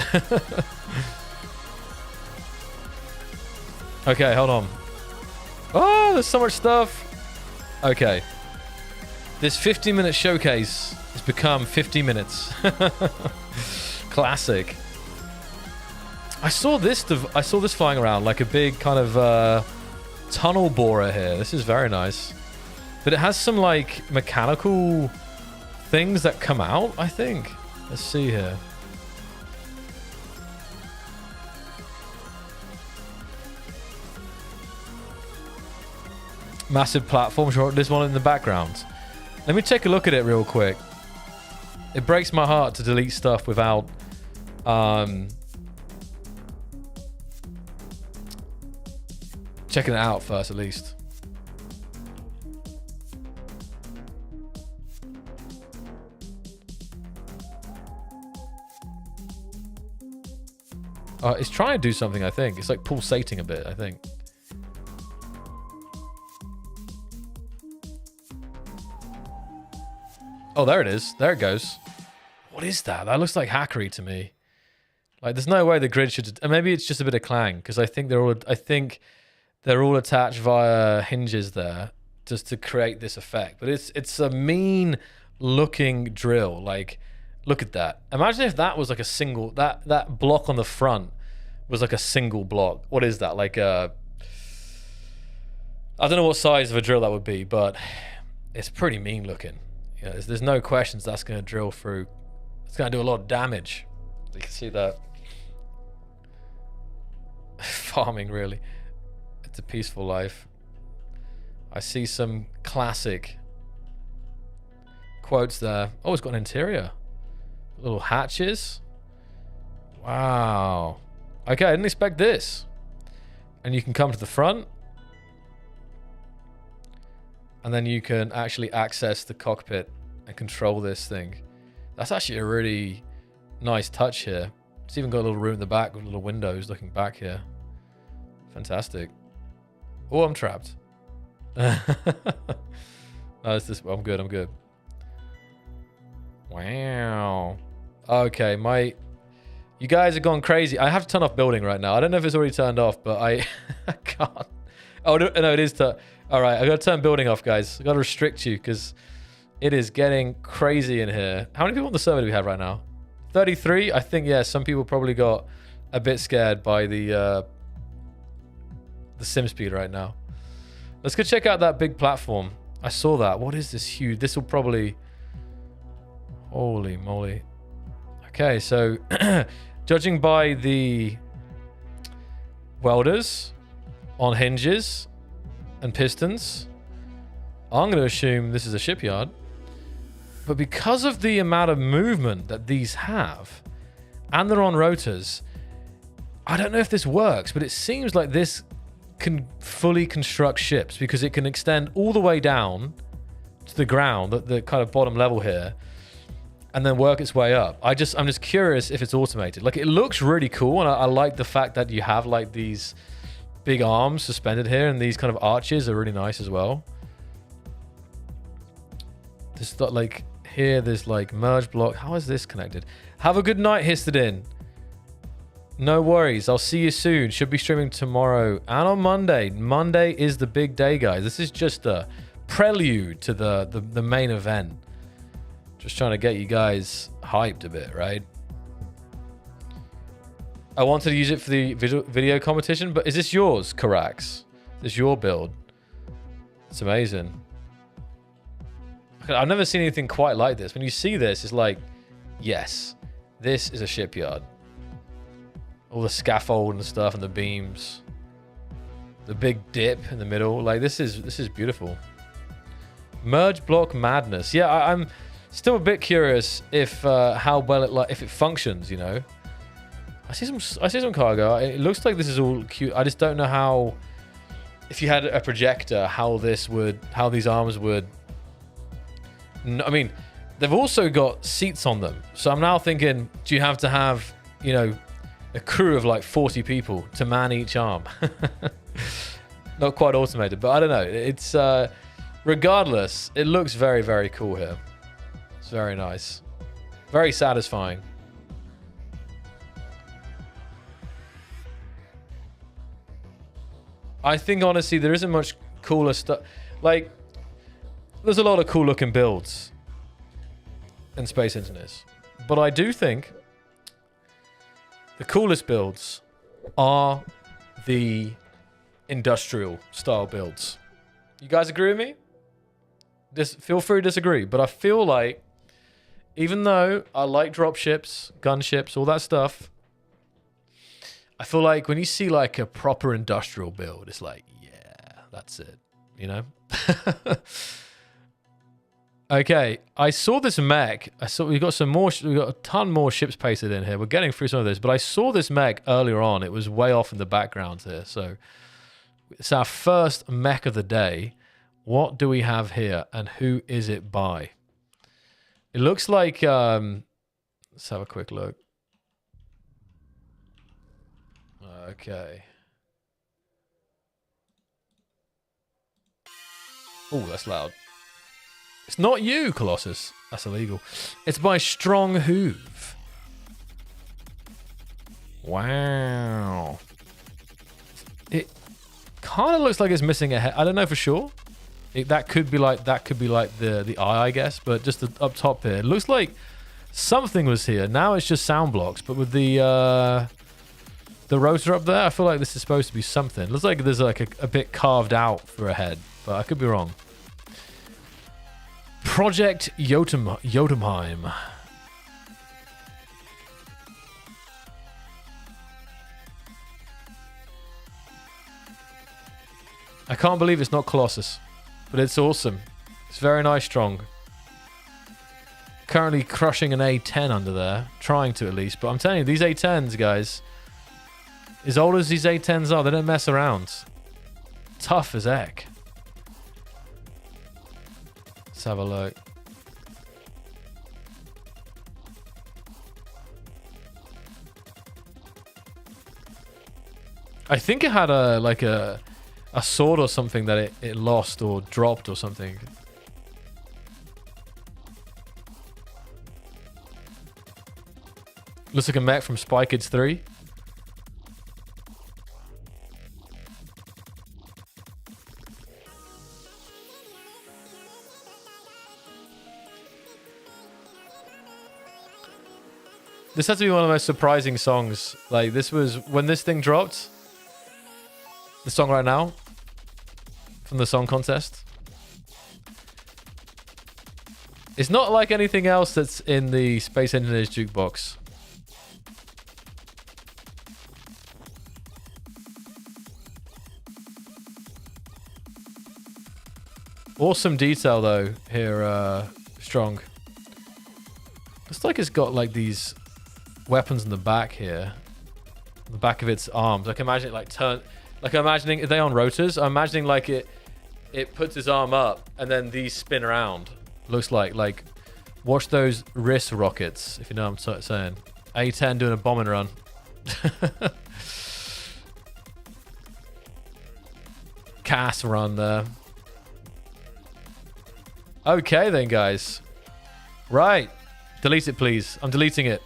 Okay, hold on. Oh, there's so much stuff. Okay. This 15-minute showcase has become 50 minutes. Classic. I saw this flying around like a big kind of tunnel borer here. This is very nice. But it has some like mechanical things that come out, I think. Let's see here. Massive platform. There's one in the background. Let me take a look at it real quick. It breaks my heart to delete stuff without checking it out first, at least. It's trying to do something, I think. It's like pulsating a bit, I think. Oh, there it is. There it goes. What is that? That looks like hackery to me. Like, there's no way the grid should... And maybe it's just a bit of clang, because I think they're all attached via hinges there, just to create this effect. But it's a mean looking drill. Like, look at that. Imagine if that was like a single, that block on the front was like a single block. What is that? Like a, I don't know what size of a drill that would be, but it's pretty mean looking. You know, there's no questions that's going to drill through. It's going to do a lot of damage. You can see that. Farming, really. It's a peaceful life. I see some classic quotes there. Oh, it's got an interior. Little hatches. Wow. Okay, I didn't expect this. And you can come to the front. And then you can actually access the cockpit and control this thing. That's actually a really nice touch here. It's even got a little room in the back with little windows looking back here. Fantastic. Oh, I'm trapped. No, it's this. I'm good. I'm good. Wow. Okay, you guys have gone crazy. I have to turn off building right now. I don't know if it's already turned off, but I can't. Oh no, it is. All right, I got to turn building off, guys. I got to restrict you because it is getting crazy in here. How many people on the server do we have right now? 33. I think some people probably got a bit scared by the sim speed right now. Let's go check out that big platform. I saw that. What is this huge? This will probably... Holy moly. Okay, so judging by the welders on hinges and pistons, I'm going to assume this is a shipyard. But because of the amount of movement that these have, and they're on rotors, I don't know if this works, but it seems like this can fully construct ships because it can extend all the way down to the ground at the kind of bottom level here and then work its way up. I'm just curious if it's automated. Like, it looks really cool, and I like the fact that you have like these big arms suspended here, and these kind of arches are really nice as well. There's like here, there's like merge block. How is this connected? Have a good night, Histidine. No worries. I'll see you soon. Should be streaming tomorrow and on Monday. Monday is the big day, guys. This is just a prelude to the main event. Just trying to get you guys hyped a bit, right? I wanted to use it for the video competition, but is this yours, Carax? Is this your build? It's amazing. I've never seen anything quite like this. When you see this, it's like, yes, this is a shipyard. All the scaffold and stuff and the beams. The big dip in the middle. Like, this is beautiful. Merge block madness. Yeah, I'm still a bit curious if how well if it functions, you know. I see some cargo. It looks like this is all cute. I just don't know how, if you had a projector, how these arms would. I mean, they've also got seats on them. So I'm now thinking, do you have to have, you know, a crew of like 40 people to man each arm? Not quite automated, but I don't know. It's regardless, it looks very, very cool here. It's very nice. Very satisfying. I think, honestly, there isn't much cooler stuff. Like, there's a lot of cool looking builds in Space Engineers. But I do think the coolest builds are the industrial style builds. You guys agree with me? Feel free to disagree, but I feel like, even though I like dropships, gunships, all that stuff, I feel like when you see like a proper industrial build, it's like, yeah, that's it, you know? Okay, I saw this mech. We've got a ton more ships pasted in here. We're getting through some of this, but I saw this mech earlier on. It was way off in the background here. So it's our first mech of the day. What do we have here, and who is it by? It looks like, let's have a quick look. Okay. Oh, that's loud. It's not you, Colossus. That's illegal. It's by Strong Hoove. Wow. It kind of looks like it's missing a head. I don't know for sure. That could be like the eye, I guess. But just up top here, it looks like something was here. Now it's just sound blocks, but with the rotor up there, I feel like this is supposed to be something. It looks like there's like a bit carved out for a head, but I could be wrong. Project Jotunheim. I can't believe it's not Colossus, but it's awesome. It's very nice, strong. Currently crushing an A10 under there, trying to at least. But I'm telling you, these A10s, guys, as old as these A10s are, they don't mess around. Tough as heck. Let's have a look. I think it had a sword or something that it lost or dropped or something. Looks like a mech from Spy Kids 3. This has to be one of the most surprising songs. Like, this was when this thing dropped. The song right now from the song contest. It's not like anything else that's in the Space Engineers jukebox. Awesome detail though here, Strong. Looks like it's got like these weapons in the back here. The back of its arms. Like imagine it like turn. Like I'm imagining, are they on rotors? I'm imagining like it puts his arm up and then these spin around. Looks like watch those wrist rockets, if you know what I'm saying. A10 doing a bombing run. Cast run there. Okay then, guys. Right. Delete it, please. I'm deleting it.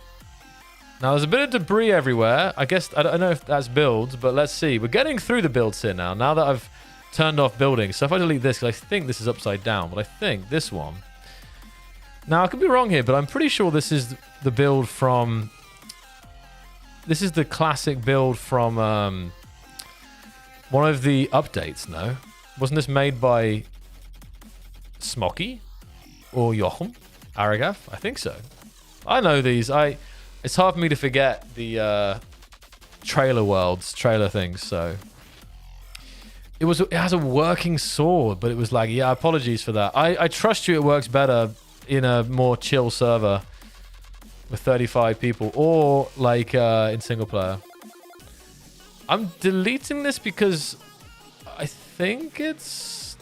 Now, there's a bit of debris everywhere. I guess, I don't know if that's builds, but let's see. We're getting through the builds here now that I've turned off building. So if I delete this, because I think this is upside down, but I think this one. Now, I could be wrong here, but I'm pretty sure this is the build from... This is the classic build from one of the updates, no? Wasn't this made by Smoky? Or Jochen? Aragath? I think so. I know these. It's hard for me to forget the trailer things, so it has a working sword, but it was like, yeah, apologies for that. I trust you, it works better in a more chill server with 35 people or like in single player. I'm deleting this because I think it's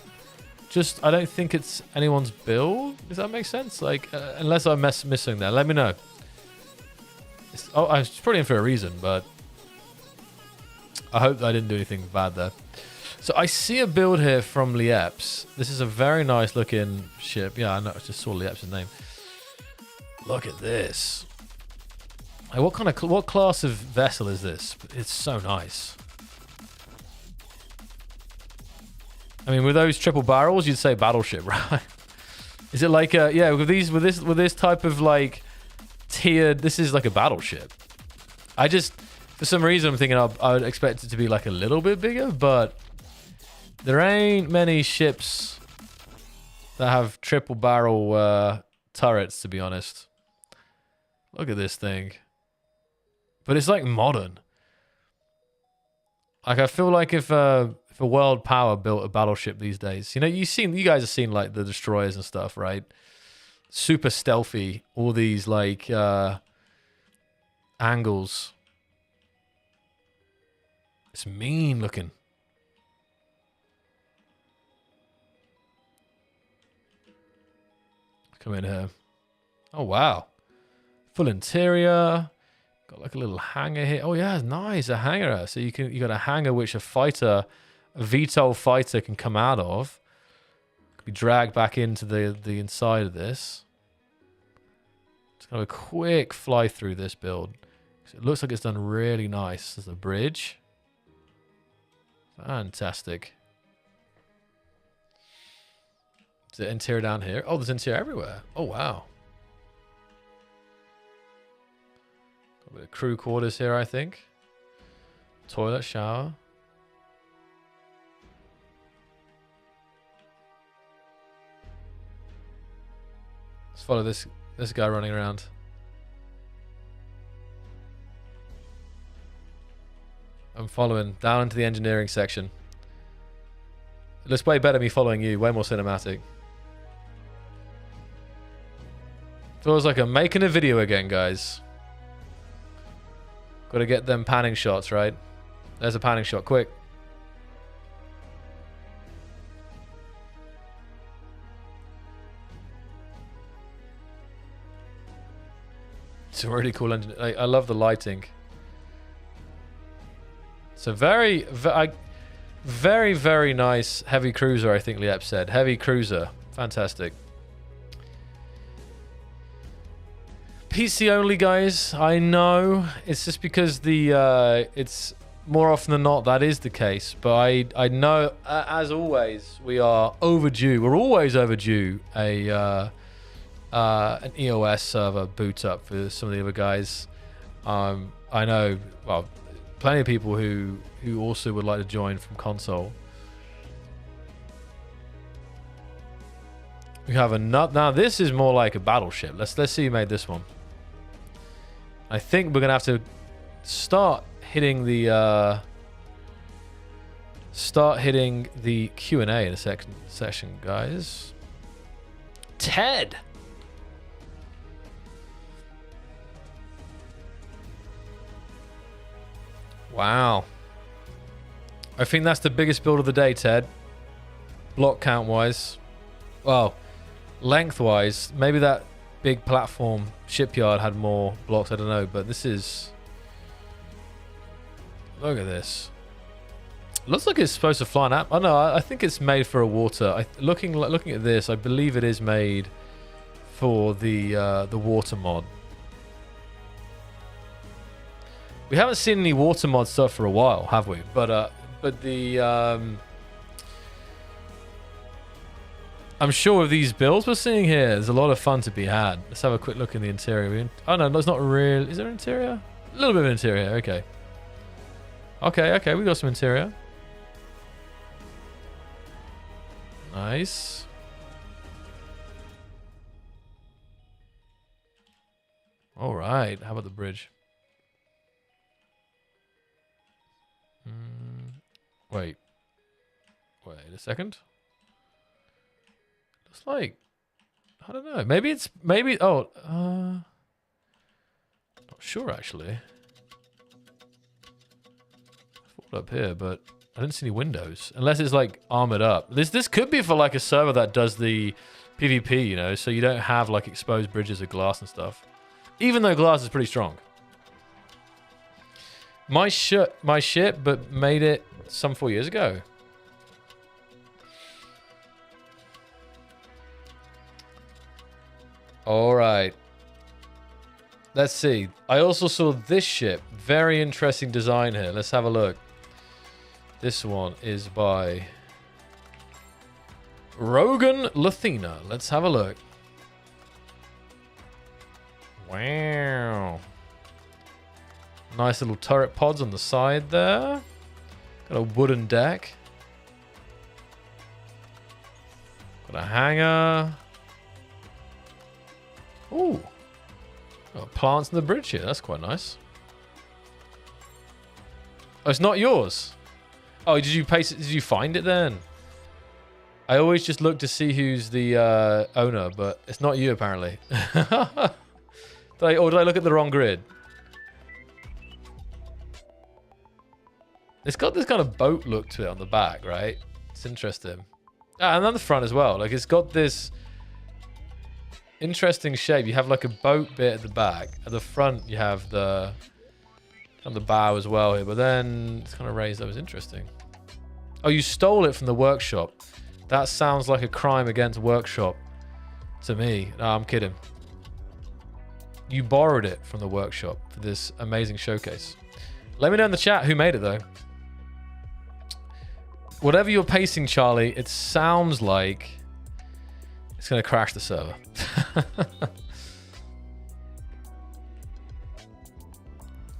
just, I don't think it's anyone's build. Does that make sense? Like unless I'm missing there, let me know. I was put in for a reason, but I hope I didn't do anything bad there. So I see a build here from Lieps. This is a very nice looking ship. Yeah, I know. I just saw Lieps' name. Look at this. Like, what class of vessel is this? It's so nice. I mean, with those triple barrels, you'd say battleship, right? Is it like yeah? With this type of like tiered, this is like a battleship. I just, for some reason, I'm thinking I would expect it to be like a little bit bigger, but there ain't many ships that have triple barrel turrets, to be honest. Look at this thing. But it's like modern. Like I feel like if a world power built a battleship these days, you know, you guys have seen like the destroyers and stuff, right? Super stealthy, all these like angles. It's mean looking. Come in here. Oh wow, full interior. Got like a little hangar here. Oh yeah, nice, a hangar. So you got a hangar which a VTOL fighter can come out of. Be dragged back into the inside of this. Just gonna have a quick fly through this build. It looks like it's done really nice. There's a bridge. Fantastic. Is there interior down here? Oh, there's interior everywhere. Oh, wow. Got a bit of crew quarters here, I think. Toilet, shower. Let's follow this guy running around. I'm following down into the engineering section. It looks way better me following you, way more cinematic. Feels like I'm making a video again, guys. Got to get them panning shots, right? There's a panning shot, quick. It's a really cool engine. I love the lighting. It's a very, very nice heavy cruiser, I think Liep said. Heavy cruiser. Fantastic. PC only, guys. I know. It's just because it's more often than not that is the case. But I know, as always, we are overdue. We're always overdue an EOS server boot up for some of the other guys. I know, well, plenty of people who also would like to join from console. We have another. Now this is more like a battleship. Let's see who made this one. I think we're gonna have to start hitting the Q&A in a session, guys. Ted. Wow. I think that's the biggest build of the day, Ted. Block count wise. Well, length wise, maybe that big platform shipyard had more blocks, I don't know, but this is... Look at this. Looks like it's supposed to fly an app. Oh no, I think it's made for a water. Looking at this, I believe it is made for the water mod. We haven't seen any water mod stuff for a while, have we? But the I'm sure with these builds we're seeing here, there's a lot of fun to be had. Let's have a quick look in the interior. Oh no, it's not real. Is there interior? A little bit of interior. Okay. Okay. We got some interior. Nice. All right. How about the bridge? Wait a second. Looks like, I don't know. Not sure actually. Up here, but I didn't see any windows unless it's like armored up. This could be for like a server that does the PvP, you know, so you don't have like exposed bridges of glass and stuff. Even though glass is pretty strong. My ship, but made it some 4 years ago. All right. Let's see. I also saw this ship. Very interesting design here. Let's have a look. This one is by Rogan Lathina. Let's have a look. Wow. Nice little turret pods on the side there. Got a wooden deck. Got a hangar. Ooh. Got plants in the bridge here. That's quite nice. Oh, it's not yours. Oh, did you paste it? Did you find it then? I always just look to see who's the owner, but it's not you apparently. Or did I look at the wrong grid? It's got this kind of boat look to it on the back, right? It's interesting. And on the front as well. Like it's got this interesting shape. You have like a boat bit at the back. At the front, you have the on the bow as well here. But then it's kind of raised. That was interesting. Oh, you stole it from the workshop. That sounds like a crime against workshop to me. No, I'm kidding. You borrowed it from the workshop for this amazing showcase. Let me know in the chat who made it though. Whatever you're pacing, Charlie, it sounds like It's going to crash the server.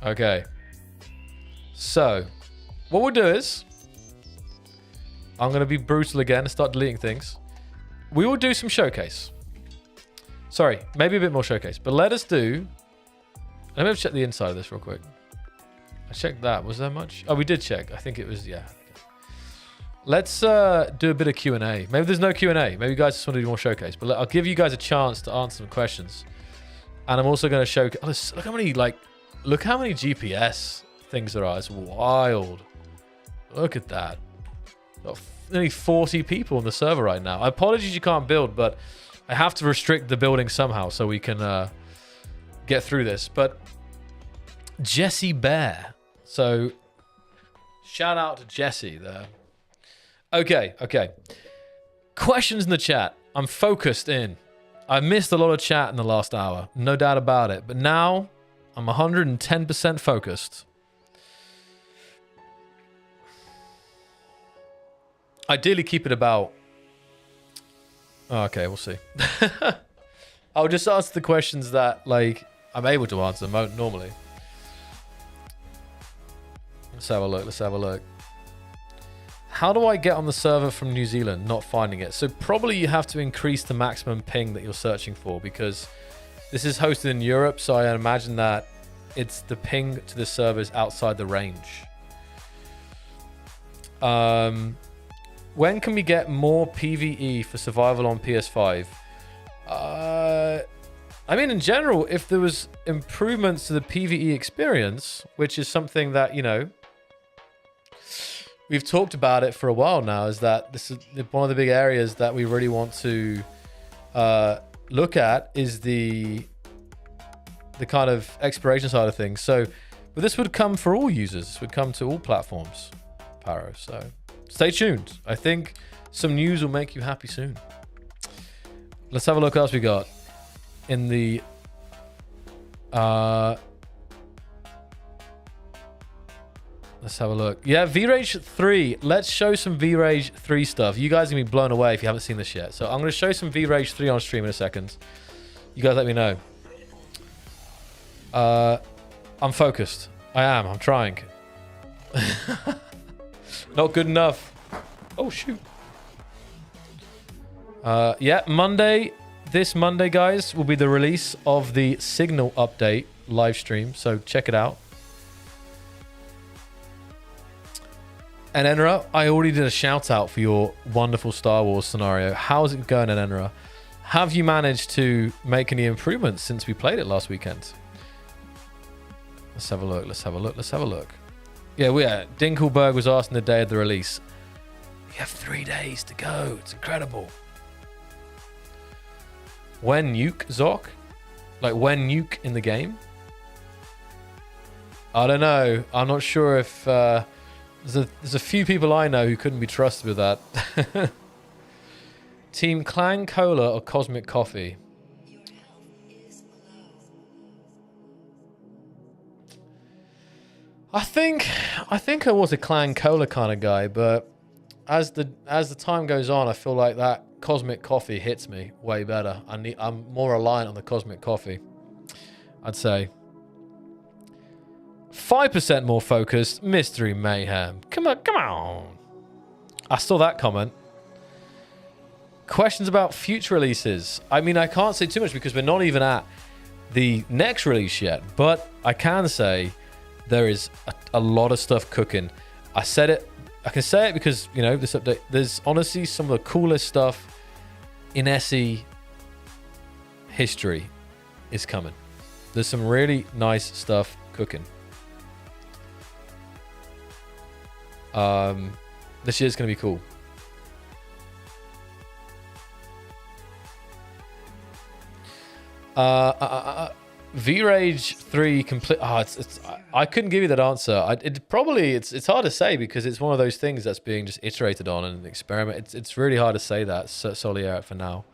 Okay. So, what we'll do is, I'm going to be brutal again and start deleting things. We will do some showcase. Sorry, maybe a bit more showcase. But let us do... Let me check the inside of this real quick. I checked that. Was there much? Oh, we did check. I think it was... Yeah. Let's do a bit of Q&A. Maybe there's no Q&A. Maybe you guys just want to do more showcase. But I'll give you guys a chance to answer some questions. And I'm also going to show... Oh, look how many, like... Look how many GPS things there are. It's wild. Look at that. Got nearly 40 people on the server right now. Apologies you can't build, but I have to restrict the building somehow so we can get through this. But Jesse Bear. So shout out to Jesse there. Okay. Questions in the chat. I'm focused in. I missed a lot of chat in the last hour. No doubt about it. But now I'm 110% focused. Ideally keep it about... Oh, okay, we'll see. I'll just answer the questions that, like, I'm able to answer normally. Let's have a look. How do I get on the server from New Zealand? Not finding it. So probably you have to increase the maximum ping that you're searching for, because this is hosted in Europe, so I imagine that it's the ping to the servers outside the range. When can we get more PvE for survival on PS5? I mean, in general, if there was improvements to the PvE experience, which is something that, you know, we've talked about it for a while now, is that this is one of the big areas that we really want to look at is the kind of exploration side of things. So, but this would come for all users. This would come to all platforms, Paro. So stay tuned. I think some news will make you happy soon. Let's have a look what else we got in the let's have a look. Yeah, Vrage 3. Let's show some Vrage 3 stuff. You guys are going to be blown away if you haven't seen this yet. So I'm going to show some Vrage 3 on stream in a second. You guys let me know. I'm focused. I am. I'm trying. Not good enough. Oh, shoot. Yeah, Monday. This Monday, guys, will be the release of the Signal update live stream. So check it out. And Enra, I already did a shout out for your wonderful Star Wars scenario. How's it going, Enra? Have you managed to make any improvements since we played it last weekend? Let's have a look. Yeah, Dinkelberg was asking the day of the release. We have 3 days to go. It's incredible. When nuke, Zoc? Like when nuke in the game? I don't know. I'm not sure if... There's a few people I know who couldn't be trusted with that. Team Clang Cola or Cosmic Coffee? I think I was a Clang Cola kind of guy, but as the time goes on, I feel like that Cosmic Coffee hits me way better. I'm more reliant on the Cosmic Coffee, I'd say. 5% more focused. Mystery Mayhem. Come on. I saw that comment. Questions about future releases. I mean, I can't say too much because we're not even at the next release yet, but I can say there is a lot of stuff cooking. I said it. I can say it because, you know, this update, there's honestly some of the coolest stuff in SE history is coming. There's some really nice stuff cooking. This year's going to be cool. Vrage 3 complete. I couldn't give you that answer. It's hard to say because it's one of those things that's being just iterated on and experiment. It's really hard to say that solely out for now.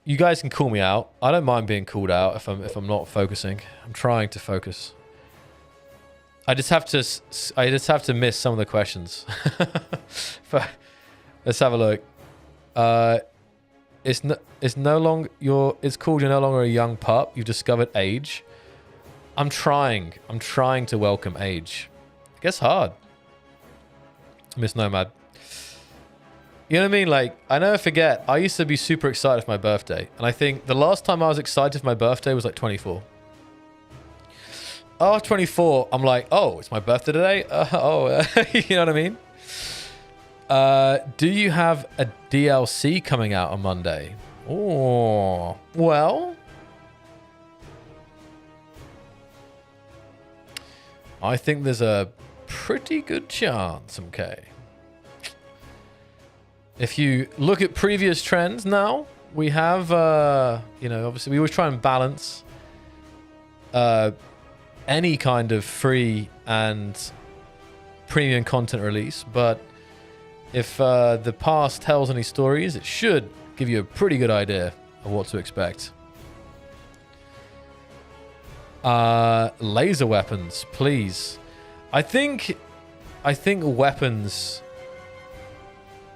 You guys can call me out. I don't mind being called out if I'm not focusing. I'm trying to focus. I just have to miss some of the questions. Let's have a look. It's no longer it's called You're No Longer a Young Pup. You've discovered age. I'm trying to welcome age. It gets hard. Miss Nomad. You know what I mean? Like, I never forget, I used to be super excited for my birthday. And I think the last time I was excited for my birthday was like 24. Oh, 24, I'm like, oh, it's my birthday today? You know what I mean? Do you have a DLC coming out on Monday? Oh, well, I think there's a pretty good chance, okay? If you look at previous trends now, we have, you know, obviously we always try and balance any kind of free and premium content release, but if the past tells any stories, it should give you a pretty good idea of what to expect. Laser weapons, please. I think weapons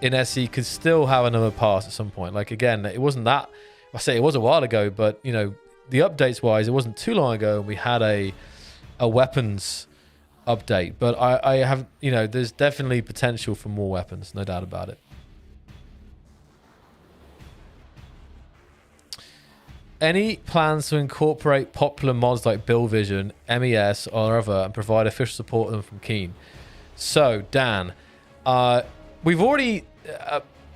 in SE could still have another pass at some point. Like, again, it wasn't that, I say it was a while ago, but you know, the updates wise, it wasn't too long ago and we had a weapons update, but I have, you know, there's definitely potential for more weapons, no doubt about it. Any plans to incorporate popular mods like Build Vision, MES, or other, and provide official support of them from Keen? So, Dan, we've already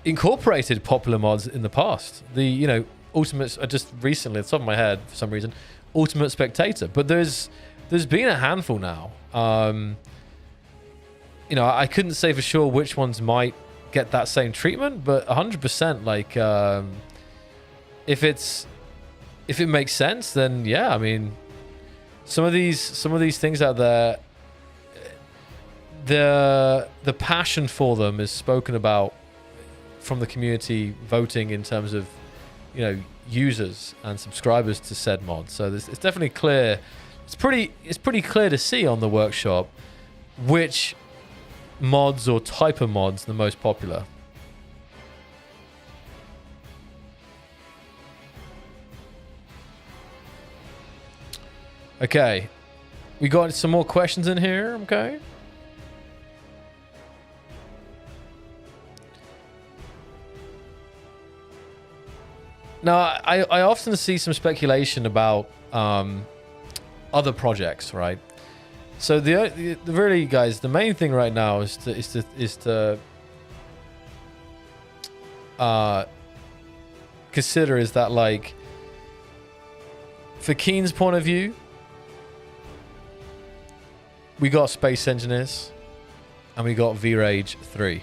incorporated popular mods in the past. The, you know, Ultimate, just recently, at the top of my head, for some reason, Ultimate Spectator. But there's been a handful now. You know, I couldn't say for sure which ones might get that same treatment, but 100%, like, if it makes sense, then yeah, I mean, some of these things out there, the passion for them is spoken about from the community voting in terms of, you know, users and subscribers to said mod. So it's definitely clear. It's pretty clear to see on the workshop which mods or type of mods are the most popular. Okay, we got some more questions in here. Okay. Now, I often see some speculation about other projects, right? So the really, guys, the main thing right now is to consider is that, like, for Keen's point of view, we got Space Engineers and we got Vrage 3.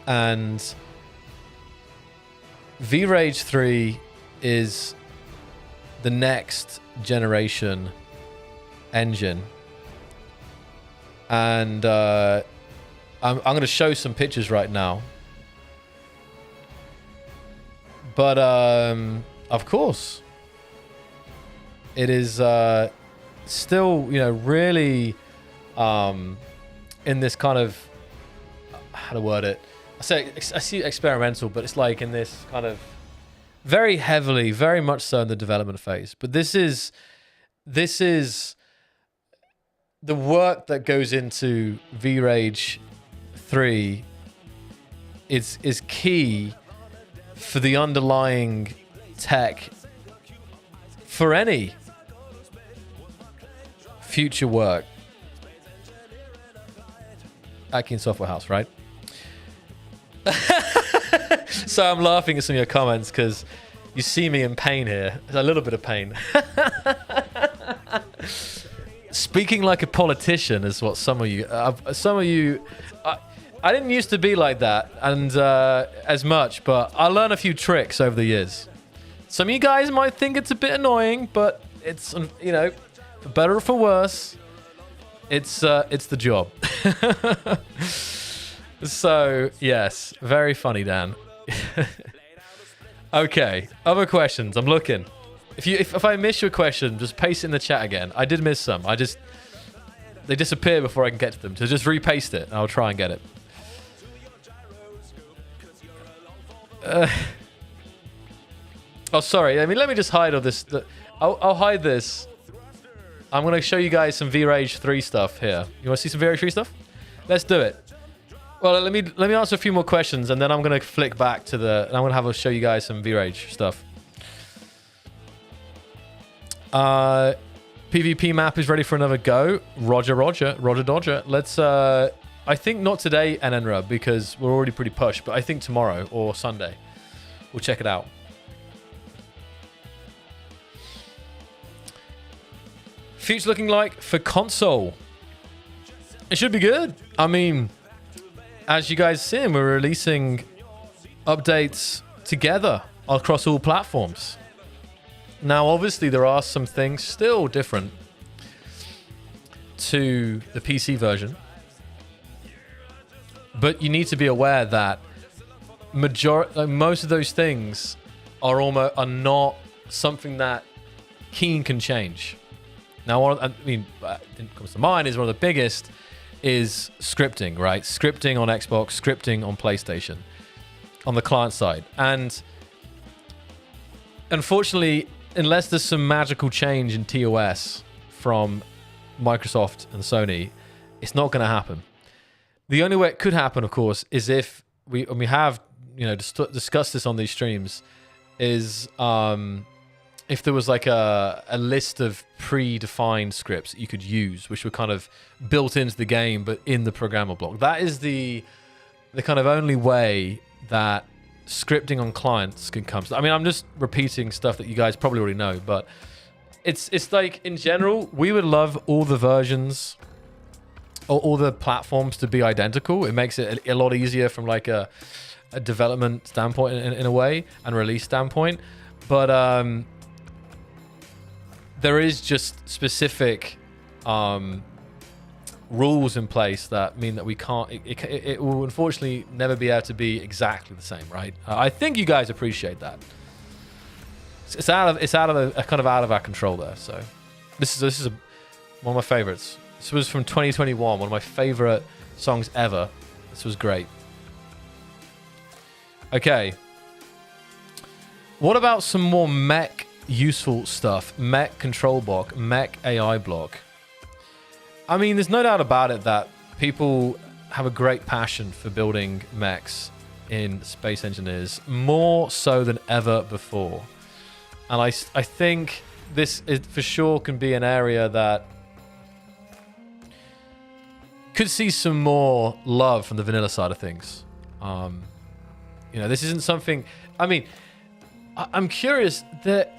And Vrage 3 is the next generation engine. And I'm going to show some pictures right now. But of course, it is still, you know, really in this kind of, how to word it, I see experimental, but it's like in this kind of very heavily, very much so in the development phase. But this is the work that goes into Vrage 3 is key for the underlying tech for any future work. Atkins Software House, right? So I'm laughing at some of your comments because you see me in pain here. There's a little bit of pain. Speaking like a politician is what some of you. I didn't used to be like that, and as much, but I learned a few tricks over the years. Some of you guys might think it's a bit annoying, but it's, you know, for better or for worse, it's the job. So yes, very funny, Dan. Okay, other questions. I'm looking. If I miss your question, just paste it in the chat again. I did miss some. They disappear before I can get to them. So just repaste it and I'll try and get it. Oh, sorry. I mean, let me just hide all this. I'll hide this. I'm going to show you guys some Vrage 3 stuff here. You want to see some Vrage 3 stuff? Let's do it. Well, let me answer a few more questions, and then I'm going to flick back to the... I'm going to show you guys some Vrage stuff. PvP map is ready for another go. Roger, Roger. Roger, Dodger. Let's... I think not today, Enenra, because we're already pretty pushed, but I think tomorrow or Sunday. We'll check it out. Future looking like for console. It should be good. I mean, as you guys see, we're releasing updates together across all platforms. Now, obviously, there are some things still different to the PC version. But you need to be aware that most of those things are not something that Keen can change. Now, didn't come to mind is one of the biggest is scripting, right? Scripting on Xbox, scripting on PlayStation, on the client side. And unfortunately, unless there's some magical change in TOS from Microsoft and Sony, it's not going to happen. The only way it could happen, of course, is if we have, discussed this on these streams, is if there was like a list of predefined scripts you could use, which were kind of built into the game, but in the programmer block. That is the kind of only way that scripting on clients can come. I mean, I'm just repeating stuff that you guys probably already know, but it's like, in general, we would love all the versions or all the platforms to be identical. It makes it a lot easier from like a development standpoint in a way, and release standpoint. But there is just specific rules in place that mean that we can't. It will unfortunately never be able to be exactly the same, right? I think you guys appreciate that. It's out of our control there. So this is one of my favorites. This was from 2021, one of my favorite songs ever. This was great. Okay. What about some more mech useful stuff? Mech control block, mech AI block. I mean, there's no doubt about it that people have a great passion for building mechs in Space Engineers, more so than ever before. And I think this is, for sure, can be an area that could see some more love from the vanilla side of things. This isn't something... I mean, I'm curious that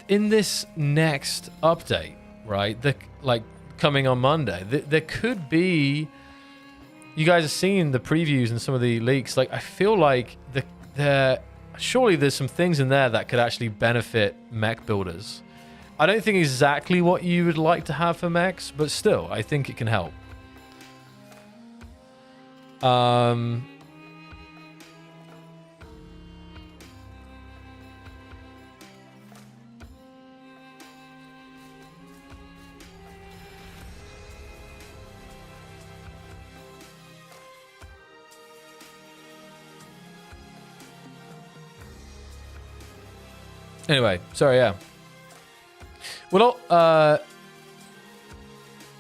in this next update, right, coming on Monday, there could be... You guys have seen the previews and some of the leaks. Like, I feel like surely there's some things in there that could actually benefit mech builders. I don't think exactly what you would like to have for mechs, but still, I think it can help. Anyway, sorry, yeah. Well,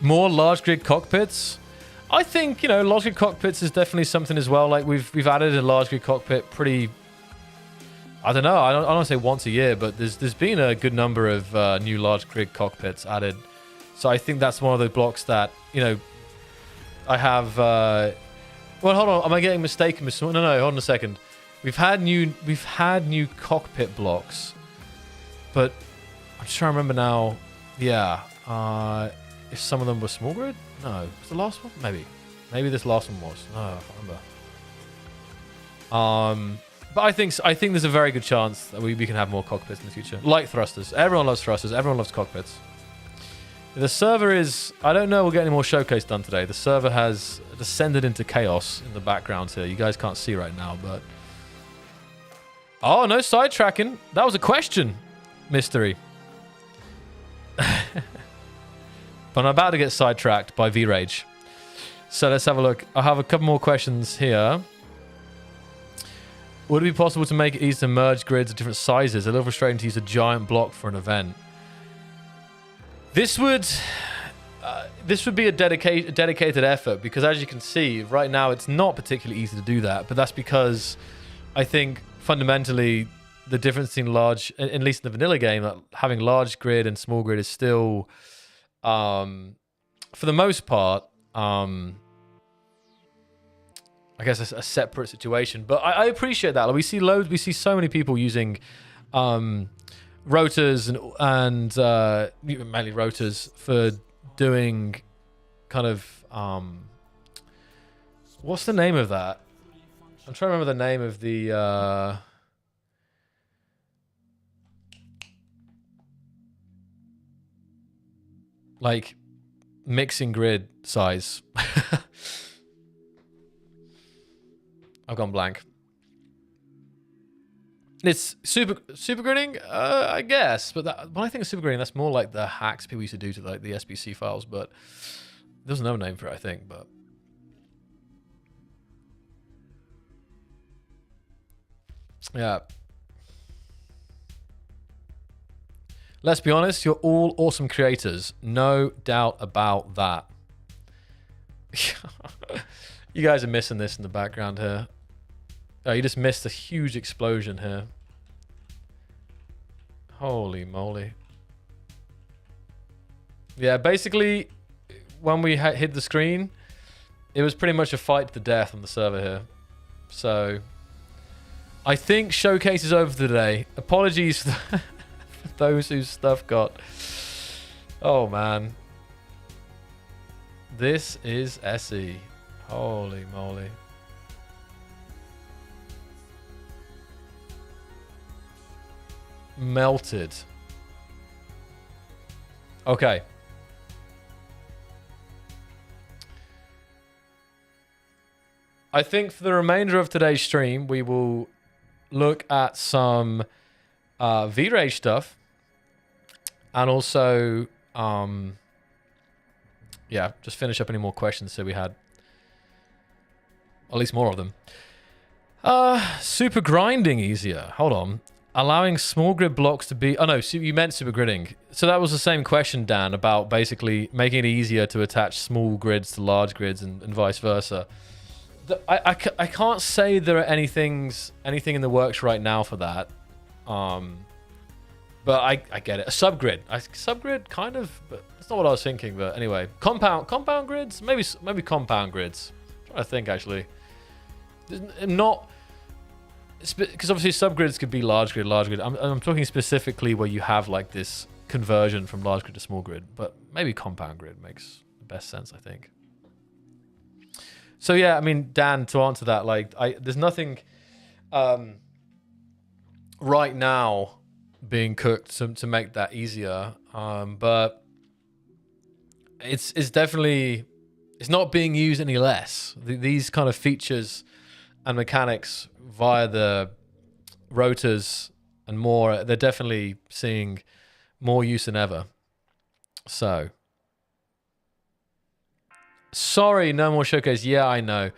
more large grid cockpits. I think, large grid cockpits is definitely something as well. Like, we've added a large grid cockpit pretty... I don't know. I don't want to say once a year, but there's been a good number of new large grid cockpits added. So I think that's one of the blocks that, I have... well, hold on. Am I getting mistaken? No, hold on a second. We've had new cockpit blocks, but I'm just trying to remember now. Yeah. If some of them were small grid? No. Was the last one? Maybe this last one was. No, I can't remember. But I think there's a very good chance that we can have more cockpits in the future. Like thrusters. Everyone loves thrusters. Everyone loves cockpits. The server is... I don't know we'll get any more showcase done today. The server has descended into chaos in the background here. You guys can't see right now, but... Oh, no sidetracking. That was a question. Mystery. But I'm about to get sidetracked by Vrage. So let's have a look. I have a couple more questions here. Would it be possible to make it easy to merge grids of different sizes? A little frustrating to use a giant block for an event. This would be a dedicated effort, because as you can see right now, it's not particularly easy to do that. But that's because I think fundamentally the difference in large, at least in the vanilla game, that having large grid and small grid is still, for the most part, I guess a separate situation. But I appreciate that. Like, we see so many people using rotors and mainly rotors for doing kind of what's the name of that? I'm trying to remember the name of the like mixing grid size. I've gone blank. It's super gridding, I guess. But when I think of super gridding, that's more like the hacks people used to do to like the SBC files. But there's another name for it, I think. But yeah. Let's be honest, you're all awesome creators. No doubt about that. You guys are missing this in the background here. Oh, you just missed a huge explosion here. Holy moly. Yeah, basically, when we hit the screen, it was pretty much a fight to the death on the server here. So, I think Showcase is over today. Apologies for those whose stuff got... Oh, man. This is SE. Holy moly. Melted. Okay. I think for the remainder of today's stream, we will look at some Vrage stuff. And also, yeah, just finish up any more questions that we had. At least more of them. Super grinding easier. Hold on. Allowing small grid blocks to be... Oh, no, so you meant super gridding. So that was the same question, Dan, about basically making it easier to attach small grids to large grids and vice versa. I can't say there are anything in the works right now for that. But I get it. A subgrid. Subgrid, kind of, but that's not what I was thinking. But anyway, compound grids? Maybe compound grids. I'm trying to think, actually. Not... Because obviously subgrids could be large grid. I'm talking specifically where you have like this conversion from large grid to small grid, but maybe compound grid makes the best sense, I think. So yeah, I mean, Dan, to answer that, like, there's nothing right now being cooked to make that easier, but it's definitely, it's not being used any less. These kind of features and mechanics via the rotors and more, they're definitely seeing more use than ever. So, sorry, no more showcase. Yeah, I know.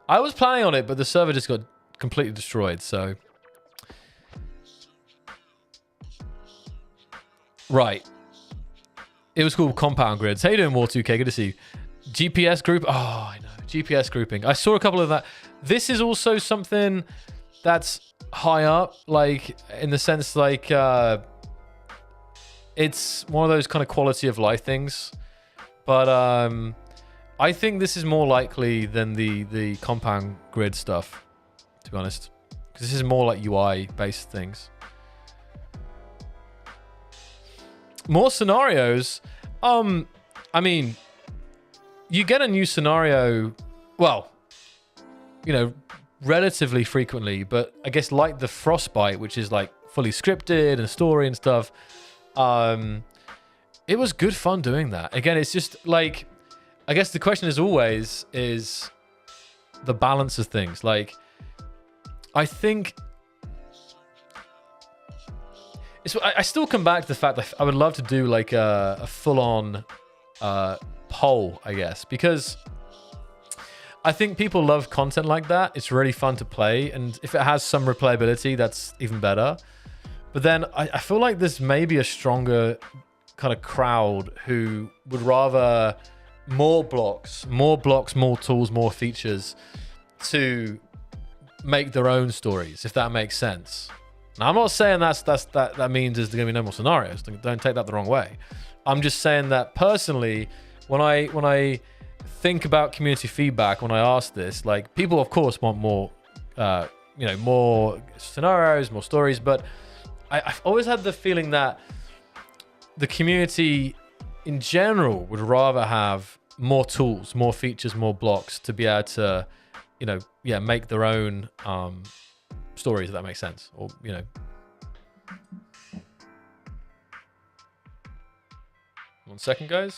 I was planning on it, but the server just got completely destroyed, so. Right. It was called Compound Grids. How you doing, War2K? Good to see you. GPS group. Oh, I know. GPS grouping. I saw a couple of that. This is also something that's high up, like, in the sense, like, it's one of those kind of quality of life things. But I think this is more likely than the compound grid stuff, to be honest. Because this is more like UI-based things. More scenarios. I mean, you get a new scenario, well, you know, relatively frequently, but I guess like the Frostbite, which is like fully scripted and story and stuff, it was good fun doing that. Again, it's just like, I guess the question is always is the balance of things. Like, I think I still come back to the fact that I would love to do like a full-on poll, I guess, because I think people love content like that. It's really fun to play, and if it has some replayability, that's even better. But then I feel like there's maybe a stronger kind of crowd who would rather more blocks, more tools, more features to make their own stories, if that makes sense. Now, I'm not saying that means there's going to be no more scenarios. Don't take that the wrong way. I'm just saying that personally, when I think about community feedback, when I ask this, like, people of course want more, more scenarios, more stories, but I've always had the feeling that the community in general would rather have more tools, more features, more blocks to be able to, make their own stories, if that makes sense. Or, One second, guys.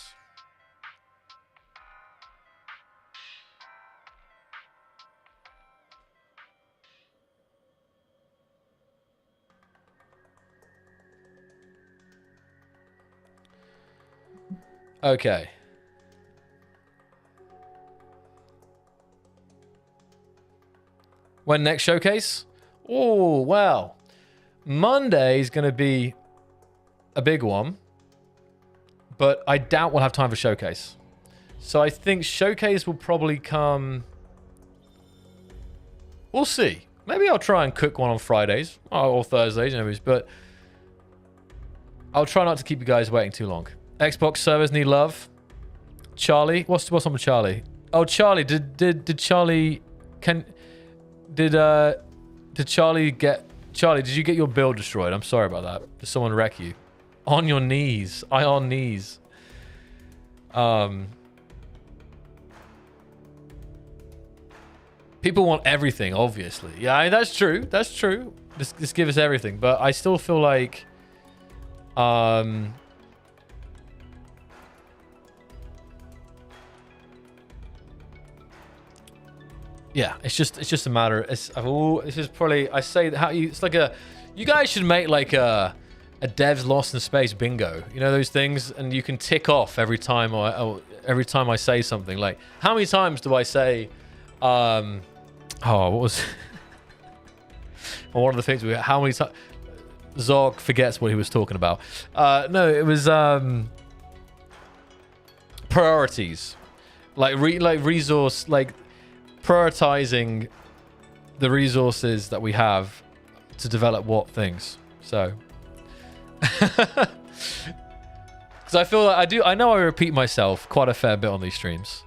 Okay. When next showcase? Oh, well. Monday is going to be a big one, but I doubt we'll have time for showcase. So I think showcase will probably come... We'll see. Maybe I'll try and cook one on Fridays or Thursdays, but I'll try not to keep you guys waiting too long. Xbox servers need love. Charlie, what's on with Charlie? Oh, Charlie, did Charlie did Charlie did you get your build destroyed? I'm sorry about that. Did someone wreck you? On your knees. On knees. People want everything, obviously. Yeah, that's true. That's true. Just give us everything. But I still feel like yeah, it's just a matter. It's just probably, I say how you. It's like you guys should make like a devs lost in space bingo. You know those things, and you can tick off every time I say something. Like, how many times do I say, what was one of the things how many times Zog forgets what he was talking about. No, it was priorities, like resource, like prioritizing the resources that we have to develop what things. So because I feel like I know I repeat myself quite a fair bit on these streams,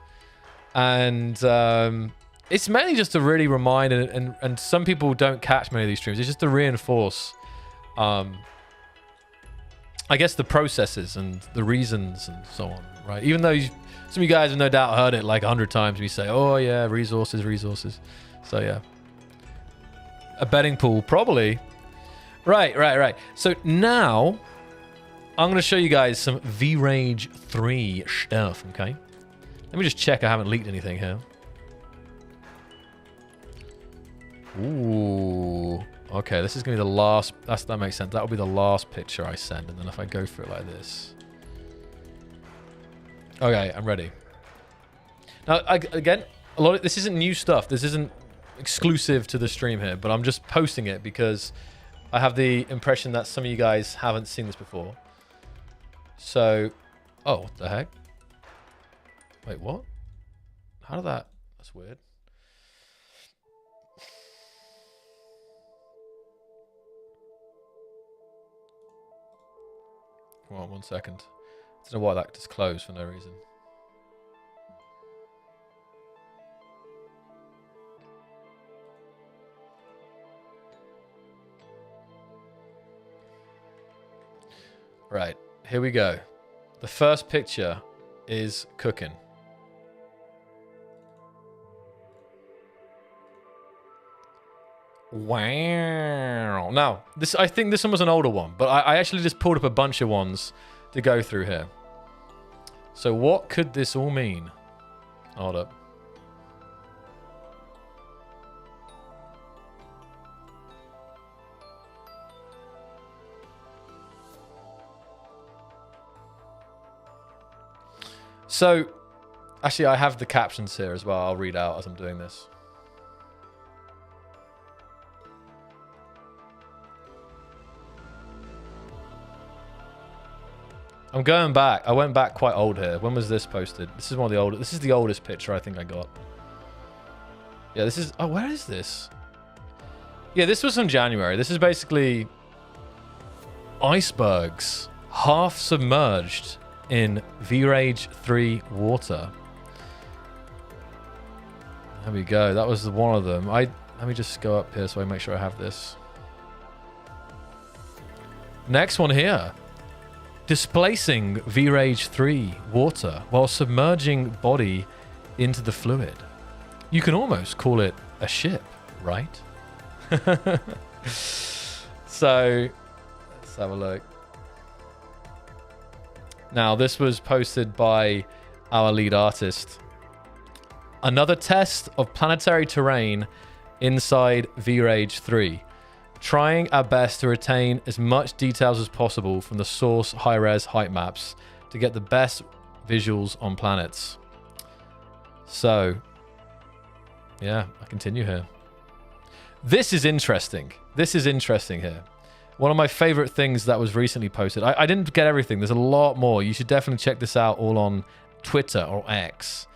and it's mainly just to really remind, and some people don't catch many of these streams. It's just to reinforce I guess the processes and the reasons and so on, right? Even though some of you guys have no doubt heard it like 100 times, we say, oh yeah, resources. So yeah. A betting pool, probably. Right. So now, I'm going to show you guys some Vrage 3 stuff, okay? Let me just check I haven't leaked anything here. Ooh. Okay, this is going to be the last... That makes sense. That will be the last picture I send. And then if I go through it like this... Okay, I'm ready. Now, again, this isn't new stuff. This isn't exclusive to the stream here. But I'm just posting it because I have the impression that some of you guys haven't seen this before. So... Oh, what the heck? Wait, what? How did that... That's weird. Come on, 1 second. I don't know why that just closed for no reason. Right, here we go. The first picture is cooking. Wow. Now, I think this one was an older one, but I actually just pulled up a bunch of ones to go through here. So what could this all mean? Hold up. So Actually, I have the captions here as well. I'll read out as I'm doing this. I'm going back. I went back quite old here. When was this posted? This is one of the oldest. This is the oldest picture I think I got. Yeah, this is... Oh, where is this? Yeah, this was from January. This is basically icebergs half submerged in Vrage 3 water. There we go. That was one of them. Let me just go up here so I make sure I have this. Next one here. Displacing Vrage 3 water while submerging body into the fluid. You can almost call it a ship, right? So, let's have a look. Now, this was posted by our lead artist. Another test of planetary terrain inside Vrage 3. Trying our best to retain as much details as possible from the source high-res height maps to get the best visuals on planets. So, yeah, I continue here. This is interesting. This is interesting here. One of my favorite things that was recently posted. I didn't get everything. There's a lot more. You should definitely check this out all on Twitter or X.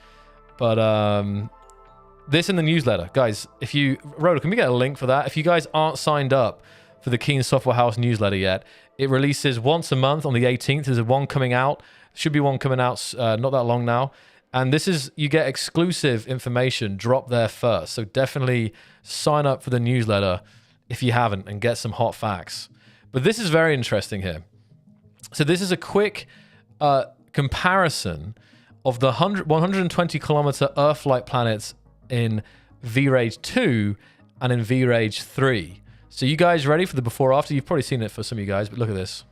But this in the newsletter. Guys, if you... Rhoda, can we get a link for that? If you guys aren't signed up for the Keen Software House newsletter yet, it releases once a month on the 18th. There's one coming out. Should be one coming out not that long now. And this is... You get exclusive information drop there first. So definitely sign up for the newsletter if you haven't and get some hot facts. But this is very interesting here. So this is a quick comparison of the 120 kilometer Earth-like planets in Vrage 2 and in Vrage 3. So you guys ready for the before after? You've probably seen it for some of you guys, but look at this.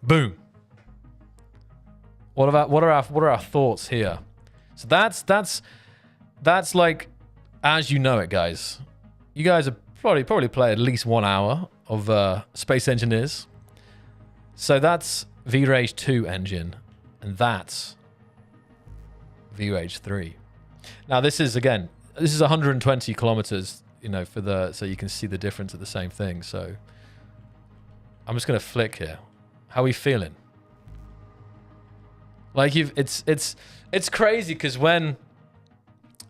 Boom. What are our thoughts here? So that's like as you know it, guys. You guys have probably played at least 1 hour of Space Engineers. So that's Vrage 2 engine, and that's Vrage 3. Now this is 120 kilometers, you know, so you can see the difference of the same thing. So I'm just gonna flick here. How are we feeling? Like it's crazy because when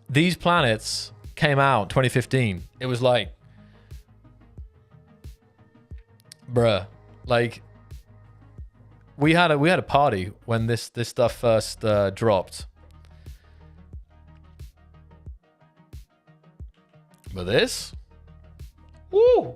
these planets came out 2015, it was like, bruh, like we had a party when this stuff first dropped. But this, woo!